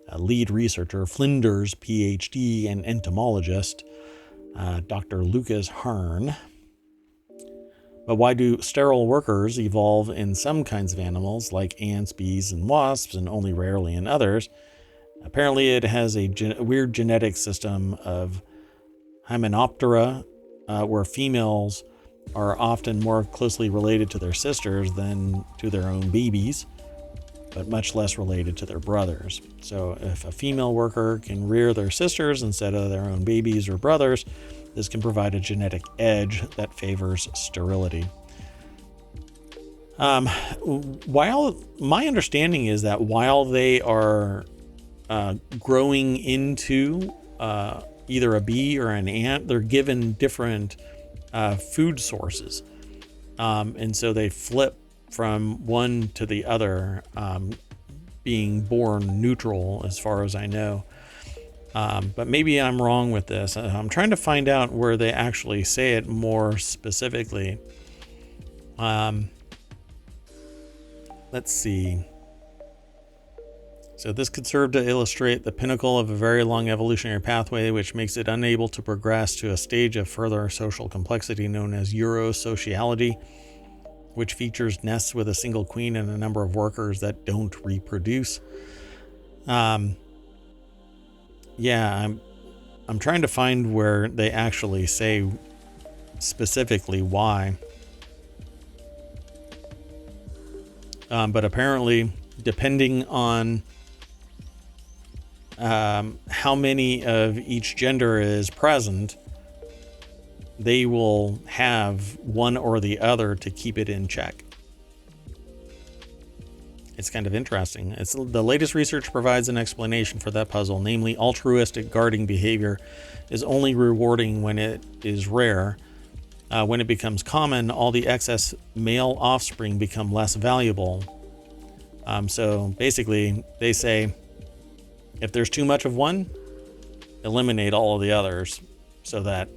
a lead researcher, Flinders, PhD, and entomologist, Dr. Lucas Hearn. But why do sterile workers evolve in some kinds of animals, like ants, bees, and wasps, and only rarely in others? Apparently, it has a weird genetic system of Hymenoptera, where females are often more closely related to their sisters than to their own babies, but much less related to their brothers. So if a female worker can rear their sisters instead of their own babies or brothers, this can provide a genetic edge that favors sterility. While my understanding is that while they are growing into either a bee or an ant, they're given different food sources. And so they flip from one to the other, being born neutral as far as I know. But maybe I'm wrong with this. I'm trying to find out where they actually say it more specifically. Let's see. So this could serve to illustrate the pinnacle of a very long evolutionary pathway, which makes it unable to progress to a stage of further social complexity known as eurosociality, which features nests with a single queen and a number of workers that don't reproduce. I'm trying to find where they actually say specifically why. But apparently, depending on how many of each gender is present, they will have one or the other to keep it in check. It's kind of interesting. The latest research provides an explanation for that puzzle, namely altruistic guarding behavior is only rewarding when it is rare. When it becomes common, all the excess male offspring become less valuable. So basically, they say, if there's too much of one, eliminate all of the others so that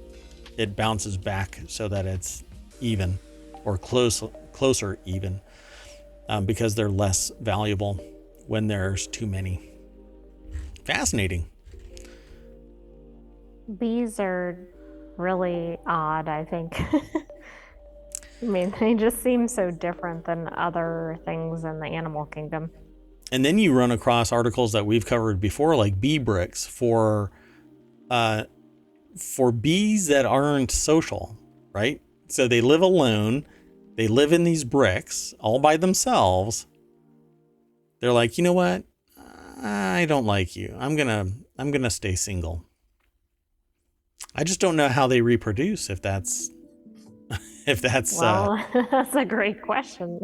it bounces back so that it's even or closer even, because they're less valuable when there's too many. Fascinating. Bees are really odd, I think. I mean, they just seem so different than other things in the animal kingdom. And then you run across articles that we've covered before, like bee bricks for bees that aren't social, right? So they live alone. They live in these bricks all by themselves. They're like, you know what? I don't like you. I'm gonna stay single. I just don't know how they reproduce. If that's well, that's a great question.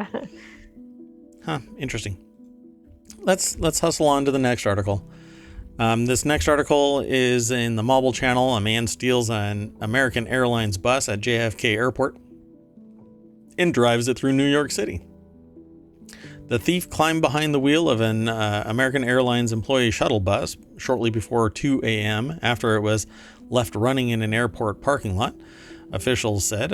Interesting. Let's hustle on to the next article. This next article is in the Mobile Channel. A man steals an American Airlines bus at JFK Airport and drives it through New York City. The thief climbed behind the wheel of an American Airlines employee shuttle bus shortly before 2 a.m. after it was left running in an airport parking lot, officials said.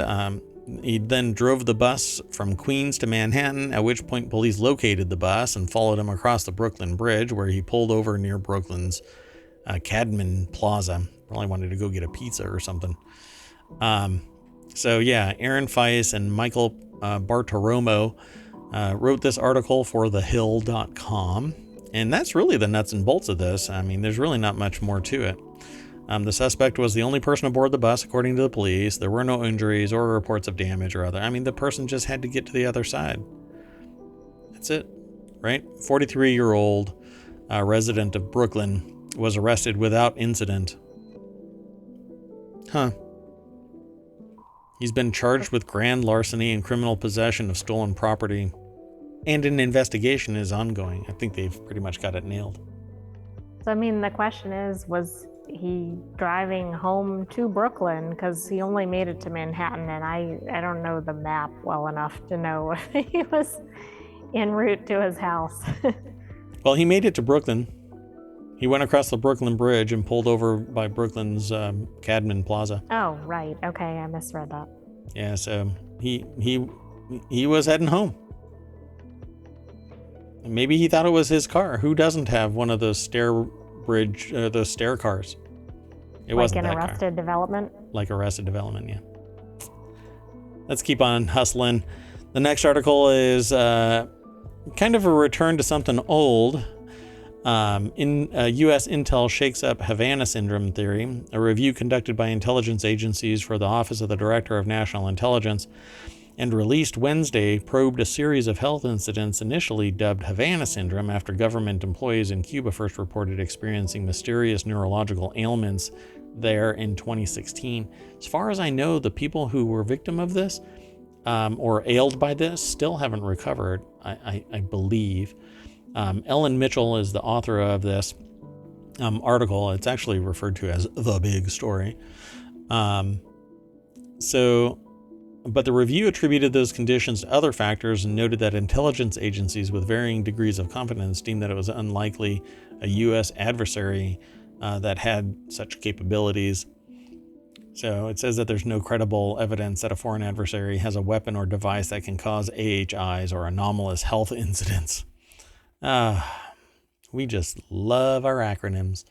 He then drove the bus from Queens to Manhattan, at which point police located the bus and followed him across the Brooklyn Bridge, where he pulled over near Brooklyn's Cadman Plaza. Probably wanted to go get a pizza or something. Aaron Feis and Michael Bartiromo wrote this article for thehill.com, and that's really the nuts and bolts of this. I mean, there's really not much more to it. The suspect was the only person aboard the bus, according to the police. There were no injuries or reports of damage or other. I mean, the person just had to get to the other side. That's it, right? 43-year-old resident of Brooklyn was arrested without incident. He's been charged with grand larceny and criminal possession of stolen property, and an investigation is ongoing. I think they've pretty much got it nailed. So, I mean, the question is, was he driving home to Brooklyn? Because he only made it to Manhattan, and I don't know the map well enough to know if he was en route to his house. Well, he made it to Brooklyn. He went across the Brooklyn Bridge and pulled over by Brooklyn's Cadman Plaza. Oh, right. Okay, I misread that. Yeah, so he was heading home. Maybe he thought it was his car. Who doesn't have one of those stair cars? It wasn't that car. Like in Arrested Development? Like Arrested Development, yeah. let's keep on hustling. The next article is kind of a return to something old. U.S. Intel shakes up Havana syndrome theory. A review conducted by intelligence agencies for the Office of the Director of National Intelligence and released Wednesday probed a series of health incidents initially dubbed Havana syndrome after government employees in Cuba first reported experiencing mysterious neurological ailments there in 2016. As far as I know, the people who were victim of this or ailed by this still haven't recovered, I believe. Ellen Mitchell is the author of this article. It's actually referred to as the big story. But the review attributed those conditions to other factors and noted that intelligence agencies with varying degrees of confidence deemed that it was unlikely a U.S. adversary that had such capabilities. So it says that there's no credible evidence that a foreign adversary has a weapon or device that can cause AHIs or anomalous health incidents. We just love our acronyms.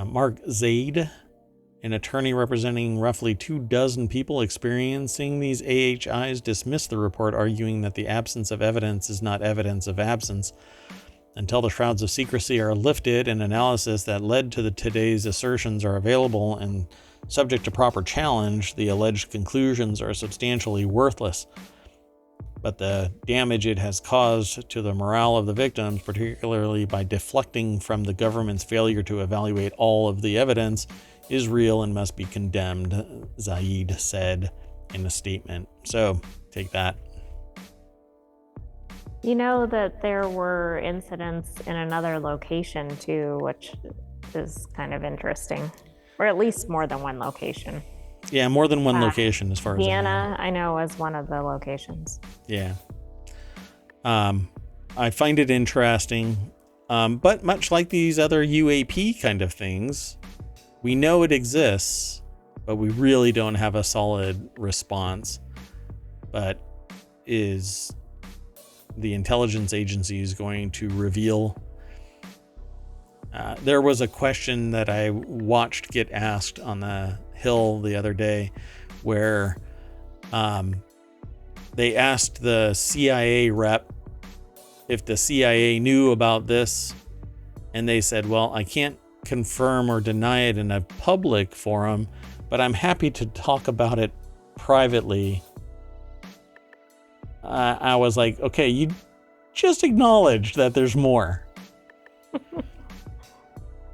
Mark Zaid, an attorney representing roughly 24 people experiencing these AHIs, dismissed the report, arguing that the absence of evidence is not evidence of absence. Until the shrouds of secrecy are lifted and analysis that led to today's assertions are available and subject to proper challenge, the alleged conclusions are substantially worthless. But the damage it has caused to the morale of the victims, particularly by deflecting from the government's failure to evaluate all of the evidence, is real and must be condemned, Zaid said in a statement. So, take that. You know that there were incidents in another location too, which is kind of interesting. Or at least more than one location. Yeah, more than one location as far as Vienna, I know, was one of the locations. Yeah. I find it interesting. But much like these other UAP kind of things, we know it exists, but we really don't have a solid response. But is the intelligence agencies going to reveal? There was a question that I watched get asked on the Hill the other day where they asked the CIA rep if the CIA knew about this, and they said, well, I can't confirm or deny it in a public forum, but I'm happy to talk about it privately. I was like, okay, you just acknowledged that there's more.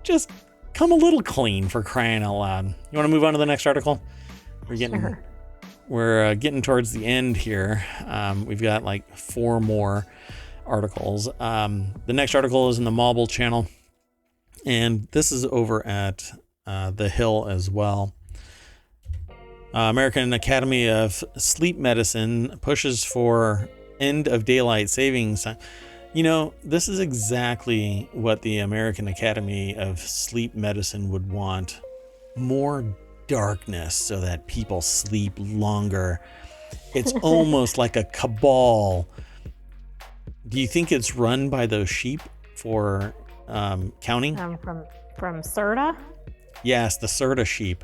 Just come a little clean, for crying out loud. You want to move on to the next article? We're getting towards the end here. We've got like 4 more articles. The next article is in the Mobile channel, and this is over at the Hill as well. American Academy of Sleep Medicine pushes for end of daylight savings time. You know, this is exactly what the American Academy of Sleep Medicine would want. More darkness so that people sleep longer. It's almost like a cabal. Do you think it's run by those sheep for counting? From CERTA? Yes, the CERTA sheep.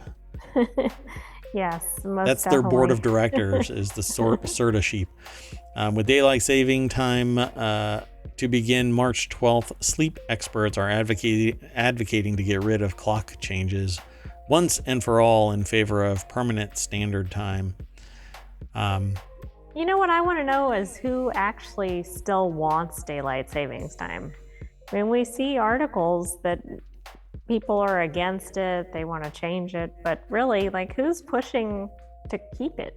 Yes, most That's definitely. their board of directors is the CERTA sheep. With daylight saving time to begin March 12th, sleep experts are advocating to get rid of clock changes once and for all in favor of permanent standard time. You know what I want to know is who actually still wants daylight savings time. I mean, we see articles that people are against it, they want to change it, but really, like, who's pushing to keep it?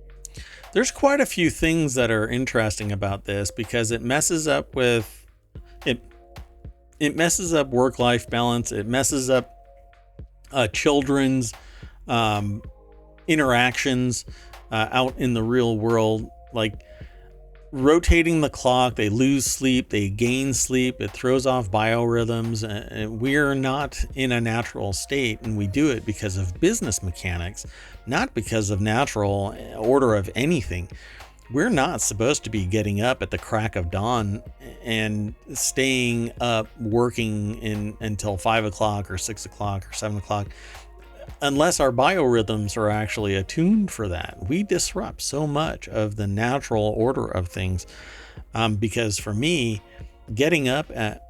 There's quite a few things that are interesting about this because it messes up with it messes up work-life balance. It messes up children's interactions out in the real world. Like rotating the clock, they lose sleep, they gain sleep. It throws off biorhythms, and we're not in a natural state, and we do it because of business mechanics, not because of natural order of anything. We're not supposed to be getting up at the crack of dawn and staying up working until 5 o'clock or 6 o'clock or 7 o'clock. unless our biorhythms are actually attuned for that, we disrupt so much of the natural order of things. Because for me, getting up at,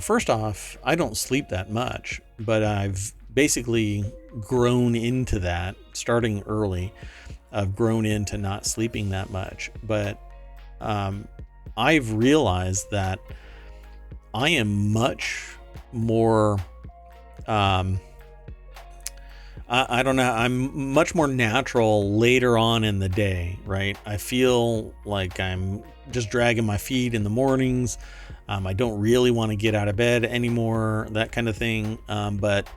first off, I don't sleep that much, but I've basically grown into that starting early. I've grown into not sleeping that much, but I've realized that I am much more, I don't know, I'm much more natural later on in the day, right? I feel like I'm just dragging my feet in the mornings. I don't really want to get out of bed anymore, that kind of thing. But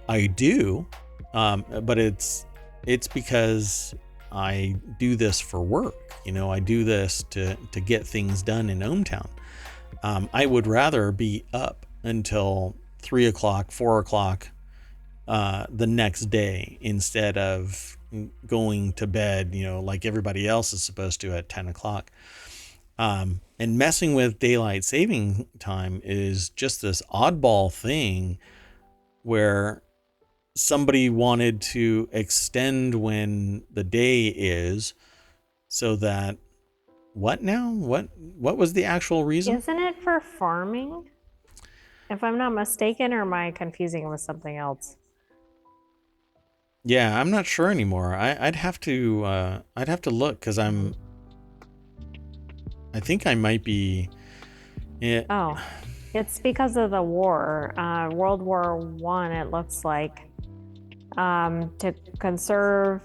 I do. But it's because I do this for work. I do this to get things done in ohmTown. I would rather be up until 3 o'clock, 4 o'clock the next day instead of going to bed, like everybody else is supposed to at 10 o'clock. And messing with daylight saving time is just this oddball thing where somebody wanted to extend when the day is so that what now? What was the actual reason? Isn't it for farming? If I'm not mistaken, or am I confusing it with something else? Yeah, I'm not sure anymore. I'd have to look because I think I might be. Yeah. Oh, it's because of the war, World War I, it looks like, to conserve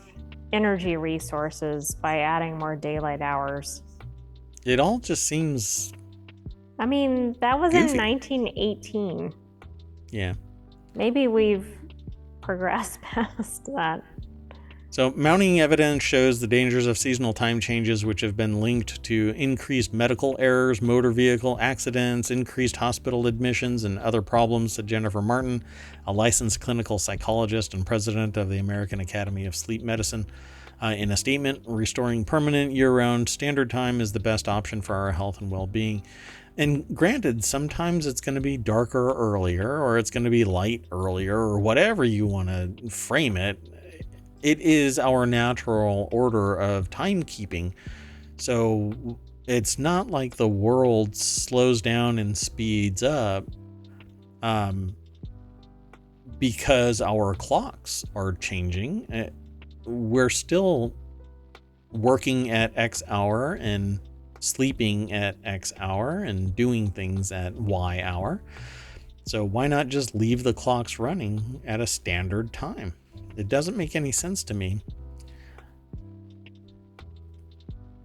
energy resources by adding more daylight hours. It all just seems. I mean, that was goofy. in 1918. Yeah. Maybe we've progressed past that. So, mounting evidence shows the dangers of seasonal time changes, which have been linked to increased medical errors, motor vehicle accidents, increased hospital admissions, and other problems, said Jennifer Martin, a licensed clinical psychologist and president of the American Academy of Sleep Medicine. In a statement, restoring permanent year-round standard time is the best option for our health and well-being. And granted, sometimes it's going to be darker earlier, or it's going to be light earlier, or whatever you want to frame it. It is our natural order of timekeeping. So it's not like the world slows down and speeds up because our clocks are changing. We're still working at X hour and sleeping at X hour and doing things at Y hour. So why not just leave the clocks running at a standard time? It doesn't make any sense to me.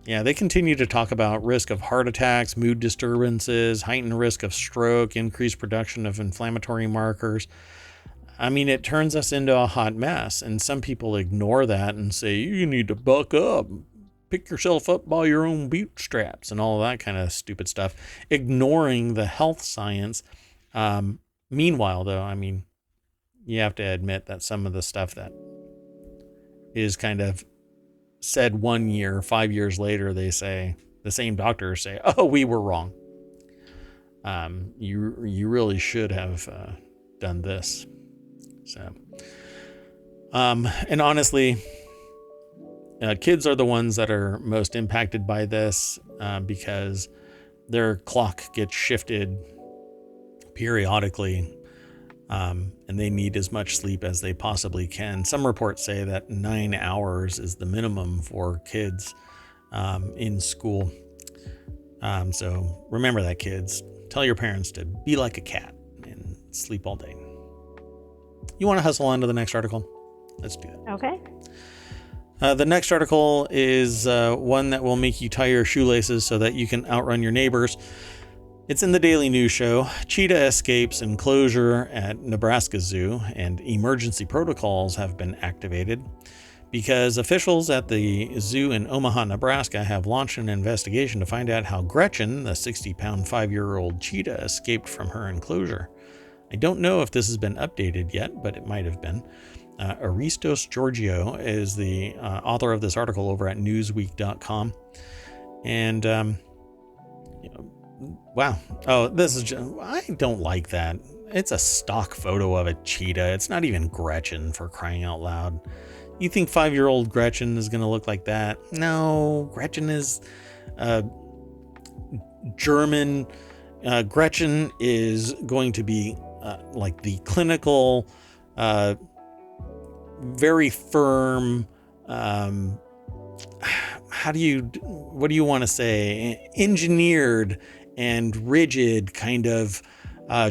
Yeah, they continue to talk about risk of heart attacks, mood disturbances, heightened risk of stroke, increased production of inflammatory markers. I mean, it turns us into a hot mess, and some people ignore that and say, you need to buck up, pick yourself up by your own bootstraps, and all of that kind of stupid stuff, ignoring the health science. Meanwhile, though, I mean, you have to admit that some of the stuff that is kind of said 1 year, 5 years later, they say, the same doctors say, oh, we were wrong. You really should have done this. So, and honestly, kids are the ones that are most impacted by this because their clock gets shifted periodically. And they need as much sleep as they possibly can. Some reports say that 9 hours is the minimum for kids in school. So remember that, kids. Tell your parents to be like a cat and sleep all day. You want to hustle on to the next article? Let's do that. Okay. The next article is one that will make you tie your shoelaces so that you can outrun your neighbors. It's in the Daily News Show. Cheetah escapes enclosure at Nebraska Zoo, and emergency protocols have been activated because officials at the zoo in Omaha, Nebraska have launched an investigation to find out how Gretchen, the 60-pound 5-year-old cheetah, escaped from her enclosure. I don't know if this has been updated yet, but it might have been. Aristos Georgiou is the author of this article over at newsweek.com. And Wow. Oh, this is just, I don't like that. It's a stock photo of a cheetah. It's not even Gretchen, for crying out loud. You think 5-year-old Gretchen is going to look like that? No, Gretchen is German. Gretchen is going to be like the clinical, very firm, what do you want to say? Engineered and rigid kind of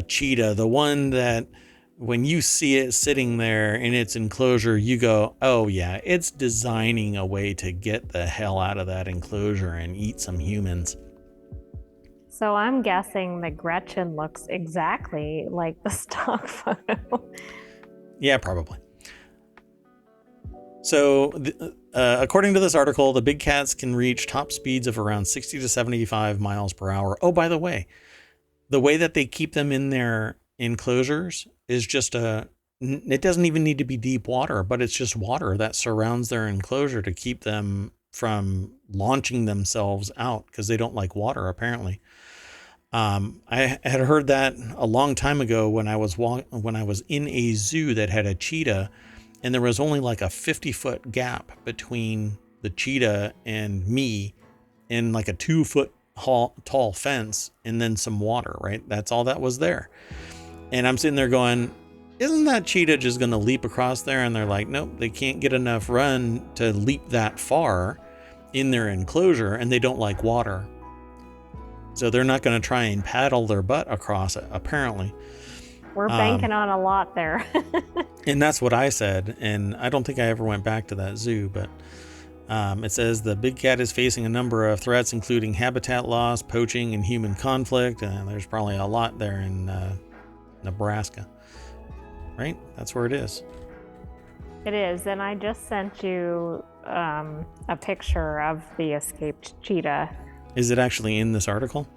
cheetah. The one that when you see it sitting there in its enclosure, you go, oh yeah, it's designing a way to get the hell out of that enclosure and eat some humans. So I'm guessing that Gretchen looks exactly like the stock photo. Yeah, probably. So, according to this article, the big cats can reach top speeds of around 60 to 75 miles per hour. Oh, by the way that they keep them in their enclosures is just it doesn't even need to be deep water, but it's just water that surrounds their enclosure to keep them from launching themselves out because they don't like water, apparently. I had heard that a long time ago when I was in a zoo that had a cheetah, and there was only like a 50-foot gap between the cheetah and me, and like a 2-foot tall fence, and then some water, right? That's all that was there. And I'm sitting there going, isn't that cheetah just going to leap across there? And they're like, nope, they can't get enough run to leap that far in their enclosure, and they don't like water. So they're not going to try and paddle their butt across it, apparently. We're banking on a lot there. And that's what I said. And I don't think I ever went back to that zoo, but it says the big cat is facing a number of threats, including habitat loss, poaching, and human conflict. And there's probably a lot there in Nebraska, right? That's where it is. It is. And I just sent you a picture of the escaped cheetah. Is it actually in this article?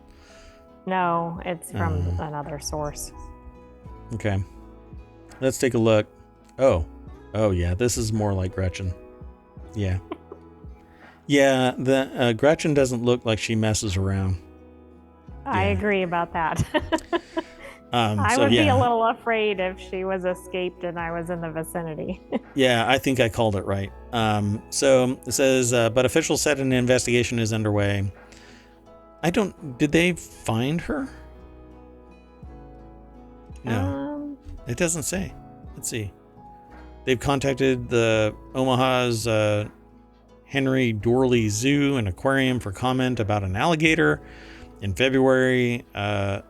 No, it's from another source. Okay. Let's take a look. Oh yeah, this is more like Gretchen. Yeah. Yeah, the Gretchen doesn't look like she messes around. I agree about that. I would be a little afraid if she was escaped and I was in the vicinity. Yeah, I think I called it right. So it says, but officials said an investigation is underway. Did they find her? No, it doesn't say. Let's see. They've contacted the Omaha's Henry Dorley Zoo and Aquarium for comment about an alligator. In February, a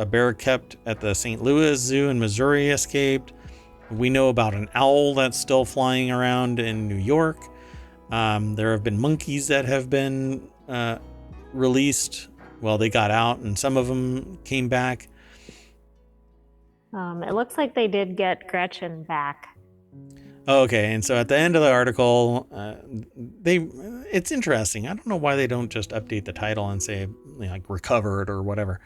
bear kept at the St. Louis Zoo in Missouri escaped. We know about an owl that's still flying around in New York. There have been monkeys that have been released. Well, they got out and some of them came back. It looks like they did get Gretchen back. Okay, and so at the end of the article, it's interesting. I don't know why they don't just update the title and say like recovered or whatever.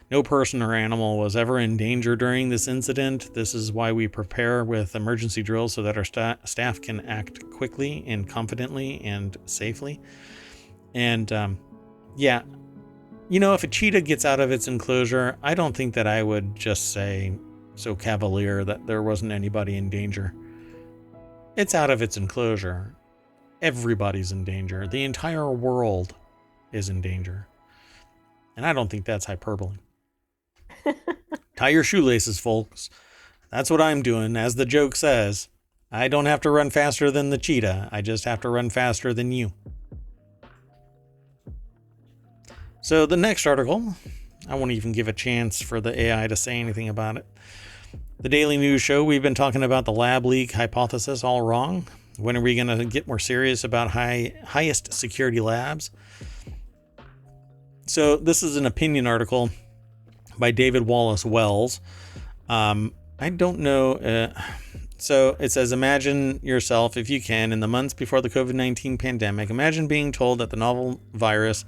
No person or animal was ever in danger during this incident. This is why we prepare with emergency drills so that our staff can act quickly and confidently and safely. And yeah, if a cheetah gets out of its enclosure, I don't think that I would just say so cavalier that there wasn't anybody in danger. It's out of its enclosure. Everybody's in danger. The entire world is in danger. And I don't think that's hyperbole. Tie your shoelaces, folks. That's what I'm doing. As the joke says, I don't have to run faster than the cheetah. I just have to run faster than you. So the next article, I won't even give a chance for the AI to say anything about it. The Daily News Show, we've been talking about the lab leak hypothesis all wrong. When are we going to get more serious about highest security labs? So this is an opinion article by David Wallace Wells. I don't know. So it says, imagine yourself, if you can, in the months before the COVID-19 pandemic, imagine being told that the novel virus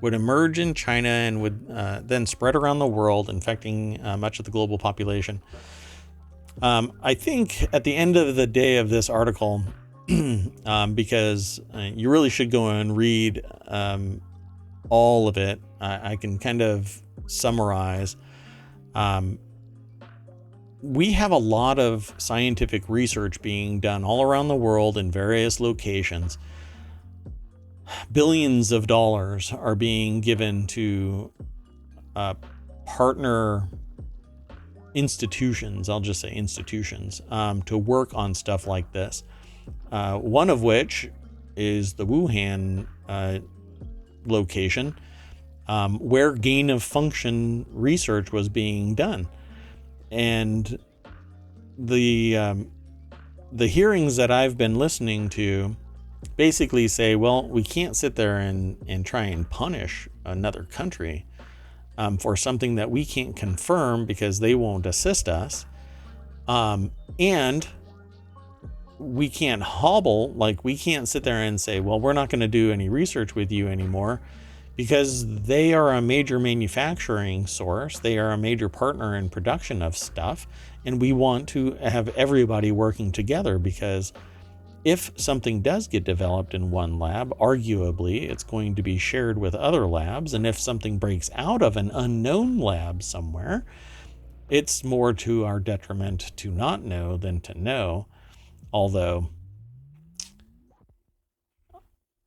would emerge in China and would then spread around the world, infecting much of the global population. I think at the end of the day of this article, because you really should go and read all of it I can kind of summarize. We have a lot of scientific research being done all around the world in various locations. Billions of dollars are being given to partner institutions, I'll just say institutions, to work on stuff like this. One of which is the Wuhan location, where gain of function research was being done. And the hearings that I've been listening to basically say, well, we can't sit there and try and punish another country for something that we can't confirm because they won't assist us. And we can't hobble, like we can't sit there and say, well, we're not going to do any research with you anymore, because they are a major manufacturing source. They are a major partner in production of stuff. And we want to have everybody working together, because if something does get developed in one lab, arguably it's going to be shared with other labs. And if something breaks out of an unknown lab somewhere, it's more to our detriment to not know than to know. Although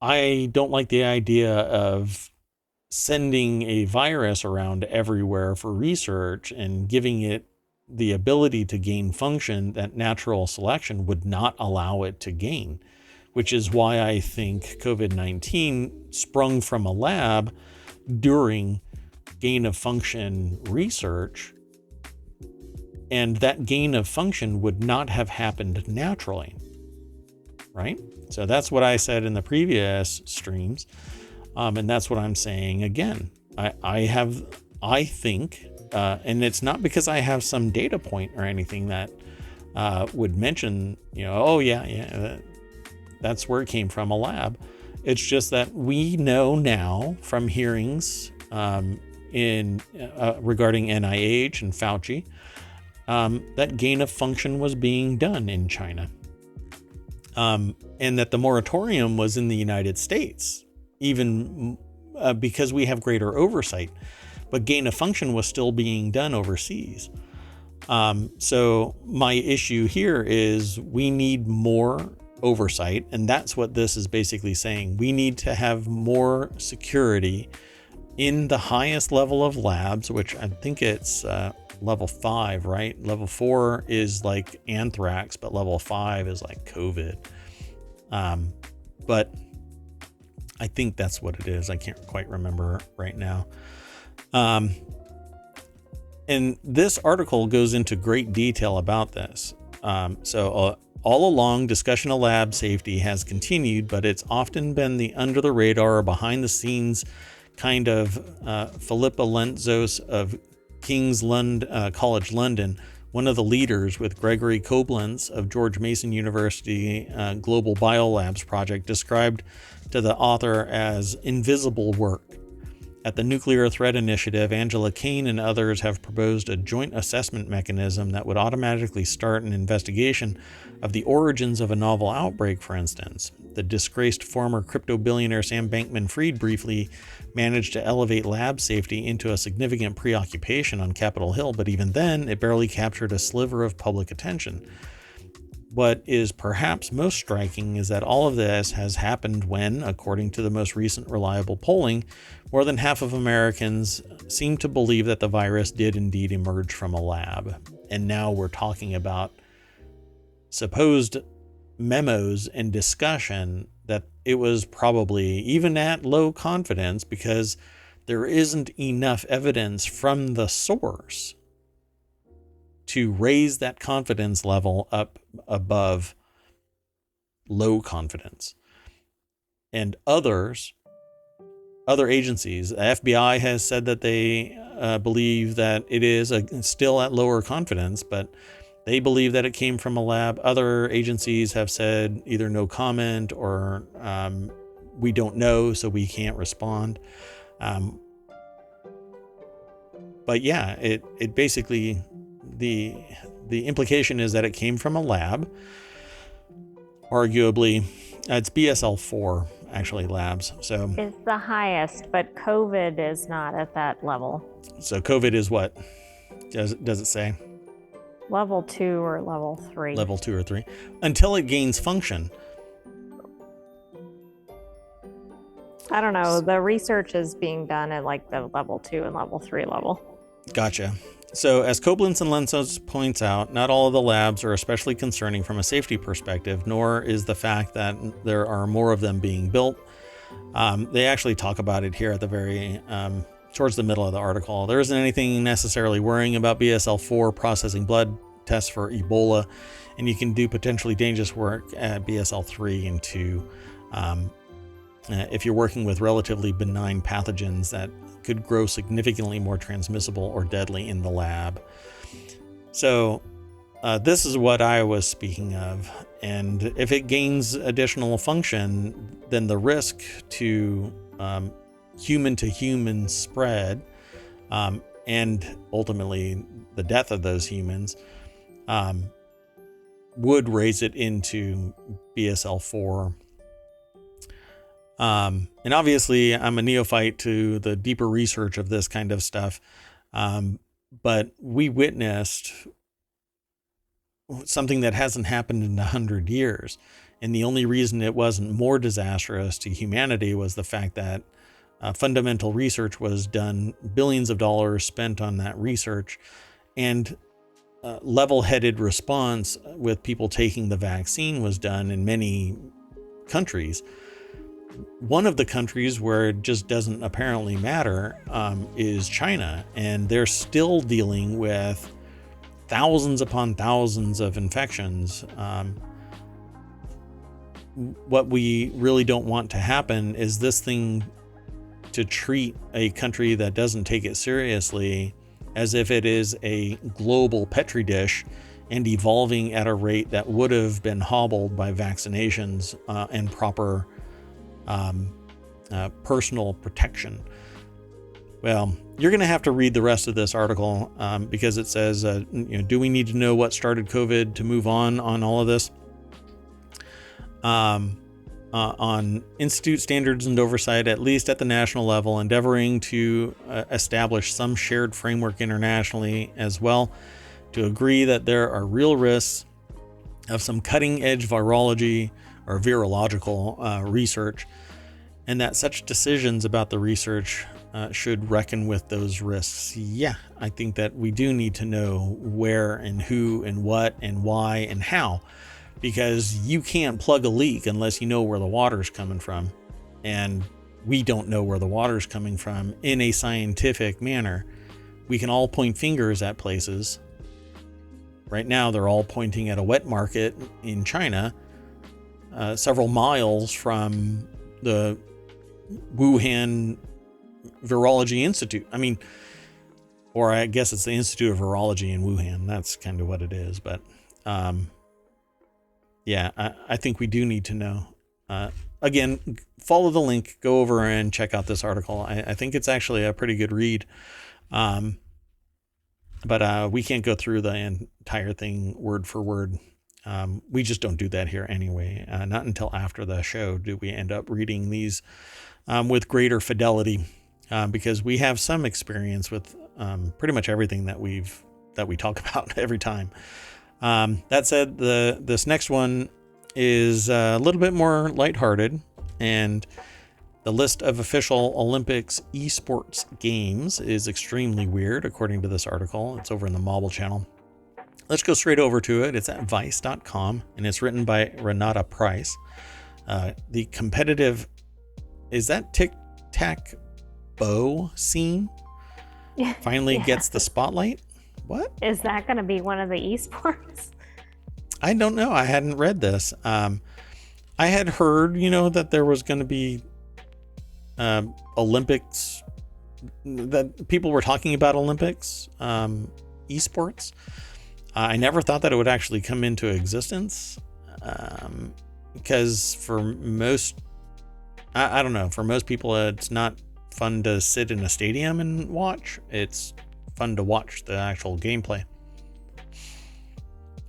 I don't like the idea of sending a virus around everywhere for research and giving it the ability to gain function that natural selection would not allow it to gain, which is why I think COVID-19 sprung from a lab during gain of function research, and that gain of function would not have happened naturally, right? So that's what I said in the previous streams, and that's what I'm saying again. I think, and it's not because I have some data point or anything that would mention, oh yeah, that's where it came from, a lab. It's just that we know now from hearings regarding NIH and Fauci that gain of function was being done in China, and that the moratorium was in the United States, even because we have greater oversight. But gain of function was still being done overseas. So my issue here is we need more oversight. And that's what this is basically saying. We need to have more security in the highest level of labs, which I think it's level 5, right? Level 4 is like anthrax, but level 5 is like COVID. But I think that's what it is. I can't quite remember right now. And this article goes into great detail about this. So all along, discussion of lab safety has continued, but it's often been the under the radar or behind the scenes kind of Philippa Lentzos of King's College London, one of the leaders with Gregory Koblenz of George Mason University Global Biolabs Project, described to the author as invisible work. At the Nuclear Threat Initiative, Angela Kane and others have proposed a joint assessment mechanism that would automatically start an investigation of the origins of a novel outbreak, for instance. The disgraced former crypto billionaire Sam Bankman-Fried briefly managed to elevate lab safety into a significant preoccupation on Capitol Hill, but even then, it barely captured a sliver of public attention. What is perhaps most striking is that all of this has happened when, according to the most recent reliable polling, more than half of Americans seem to believe that the virus did indeed emerge from a lab. And now we're talking about supposed memos and discussion that it was probably even at low confidence because there isn't enough evidence from the source to raise that confidence level up above low confidence. And other agencies, the FBI has said that they believe that it is still at lower confidence, but they believe that it came from a lab. Other agencies have said either no comment or we don't know, so we can't respond. But yeah, it basically, the implication is that it came from a lab. Arguably, it's BSL-4. actually labs. So It's the highest, but COVID is not at that level. So COVID is what? Does it say? Level 2 or level 3. Level 2 or 3. Until it gains function. I don't know. The research is being done at like the level 2 and level 3 level. Gotcha. So as Koblenz and Lensos points out, not all of the labs are especially concerning from a safety perspective, nor is the fact that there are more of them being built. They actually talk about it here at the very, towards the middle of the article. There isn't anything necessarily worrying about BSL-4 processing blood tests for Ebola, and you can do potentially dangerous work at BSL-3 and 2 if you're working with relatively benign pathogens that could grow significantly more transmissible or deadly in the lab. So this is what I was speaking of. And if it gains additional function, then the risk to human to human spread and ultimately the death of those humans would raise it into BSL-4. And obviously I'm a neophyte to the deeper research of this kind of stuff. But we witnessed something that hasn't happened in 100 years. And the only reason it wasn't more disastrous to humanity was the fact that fundamental research was done, billions of dollars spent on that research, and level-headed response with people taking the vaccine was done in many countries. One of the countries where it just doesn't apparently matter is China, and they're still dealing with thousands upon thousands of infections. What we really don't want to happen is this thing to treat a country that doesn't take it seriously as if it is a global petri dish and evolving at a rate that would have been hobbled by vaccinations and proper personal protection. Well, you're going to have to read the rest of this article because it says, do we need to know what started COVID to move on all of this? On institute standards and oversight, at least at the national level, endeavoring to establish some shared framework internationally as well, to agree that there are real risks of some cutting edge virology or virological research, and that such decisions about the research should reckon with those risks. Yeah, I think that we do need to know where and who and what and why and how, because you can't plug a leak unless you know where the water's coming from. And we don't know where the water's coming from in a scientific manner. We can all point fingers at places. Right now, they're all pointing at a wet market in China, several miles from the Wuhan Virology Institute. I mean, or I guess it's the Institute of Virology in Wuhan. That's kind of what it is. But yeah, I think we do need to know. Again, follow the link, go over and check out this article. I think it's actually a pretty good read. But we can't go through the entire thing word for word. We just don't do that here anyway. Not until after the show do we end up reading these with greater fidelity, because we have some experience with pretty much everything that we talk about every time. That said, this next one is a little bit more lighthearted, and the list of official Olympics esports games is extremely weird, according to this article. It's over in the Mobile channel. Let's go straight over to it. It's at vice.com, and it's written by Renata Price. The competitive, is that tic-tac-bow scene finally gets the spotlight? What? Is that going to be one of the esports? I don't know. I hadn't read this. I had heard, that there was going to be Olympics, that people were talking about Olympics, esports. I never thought that it would actually come into existence, because for most, I don't know, for most people, it's not fun to sit in a stadium and watch. It's fun to watch the actual gameplay.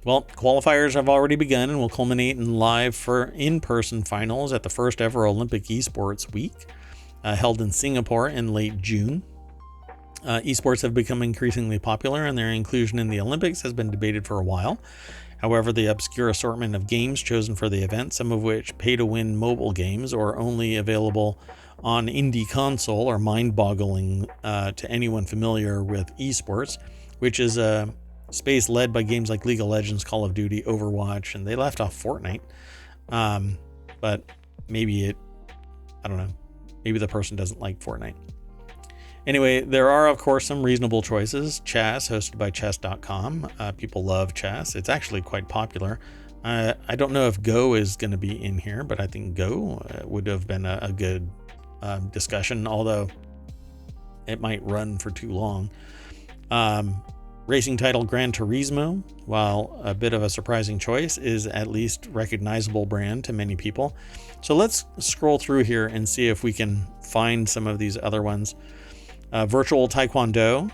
Well, qualifiers have already begun and will culminate in live for in-person finals at the first ever Olympic Esports Week, held in Singapore in late June. Esports have become increasingly popular, and their inclusion in the Olympics has been debated for a while. However, the obscure assortment of games chosen for the event, some of which pay-to-win mobile games or only available on indie console, are mind-boggling to anyone familiar with esports, which is a space led by games like League of Legends, Call of Duty, Overwatch, and they left off Fortnite. But maybe I don't know, maybe the person doesn't like Fortnite. Anyway, there are, of course, some reasonable choices. Chess, hosted by chess.com. People love chess. It's actually quite popular. I don't know if Go is going to be in here, but I think Go would have been a good discussion, although it might run for too long. Racing title Gran Turismo, while a bit of a surprising choice, is at least recognizable brand to many people. So let's scroll through here and see if we can find some of these other ones. Virtual Taekwondo.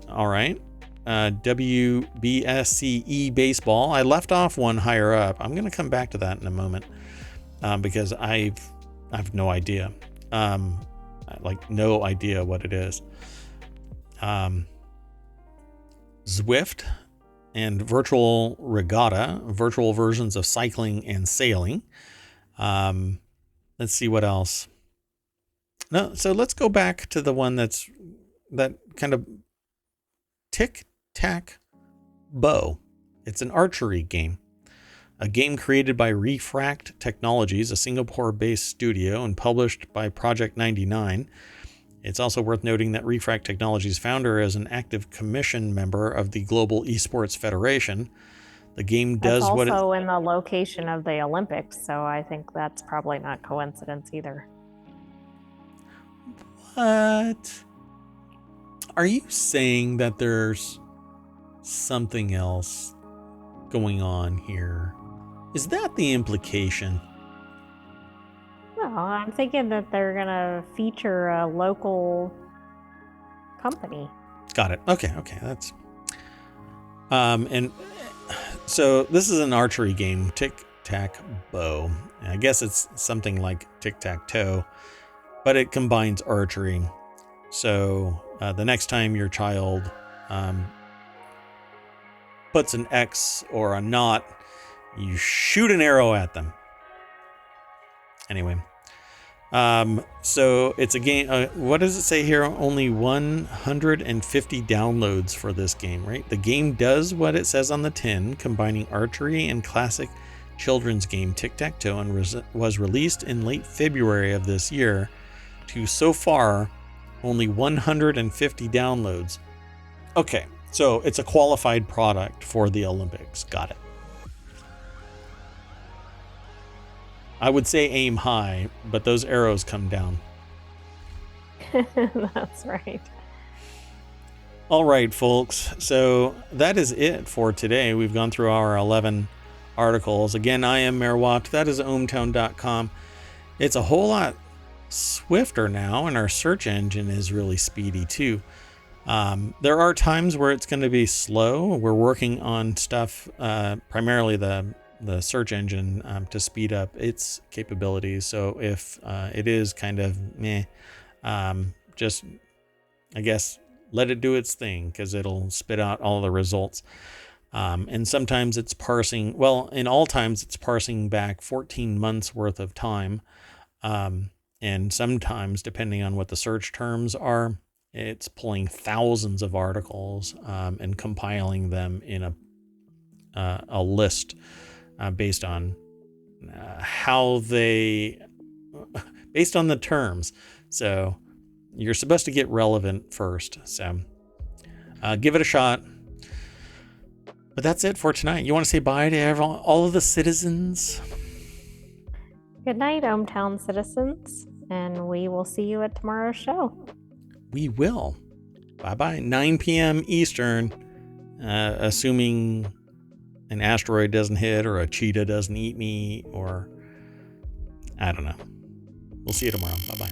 All right. WBSCE Baseball. I left off one higher up. I'm going to come back to that in a moment because I have no idea. No idea what it is. Zwift and Virtual Regatta, virtual versions of cycling and sailing. Let's see what else. No, so let's go back to the one that kind of tic-tac-bow. It's an archery game. A game created by Refract Technologies, a Singapore-based studio, and published by Project 99. It's also worth noting that Refract Technologies' founder is an active commission member of the Global Esports Federation. The game does that's what it... also in the location of the Olympics, so I think that's probably not coincidence either. What? Are you saying that there's something else going on here? Is that the implication? No, I'm thinking that they're going to feature a local company. Got it. Okay. That's... And so this is an archery game, tic-tac-bow. I guess it's something like tic-tac-toe, but it combines archery. So the next time your child puts an X or a knot, you shoot an arrow at them. Anyway, so it's a game. What does it say here? Only 150 downloads for this game, right? The game does what it says on the tin, combining archery and classic children's game tic-tac-toe, and was released in late February of this year to so far only 150 downloads. Okay, so it's a qualified product for the Olympics. Got it. I would say aim high, but those arrows come down. That's right. All right, folks. So that is it for today. We've gone through our 11 articles. Again, I am Mayor Watt. That is ohmTown.com. It's a whole lot swifter now, and our search engine is really speedy too. There are times where it's going to be slow. We're working on stuff, primarily the search engine, to speed up its capabilities. So if it is kind of meh, just, I guess, let it do its thing, because it'll spit out all the results. And sometimes it's parsing, well, in all times it's parsing back 14 months worth of time. And sometimes, depending on what the search terms are, it's pulling thousands of articles and compiling them in a list based on based on the terms. So you're supposed to get relevant first. So give it a shot. But that's it for tonight. You want to say bye to all of the citizens? Good night, ohmTown citizens, and we will see you at tomorrow's show. We will. Bye-bye. 9 p.m. Eastern, assuming an asteroid doesn't hit or a cheetah doesn't eat me, or I don't know. We'll see you tomorrow. Bye-bye.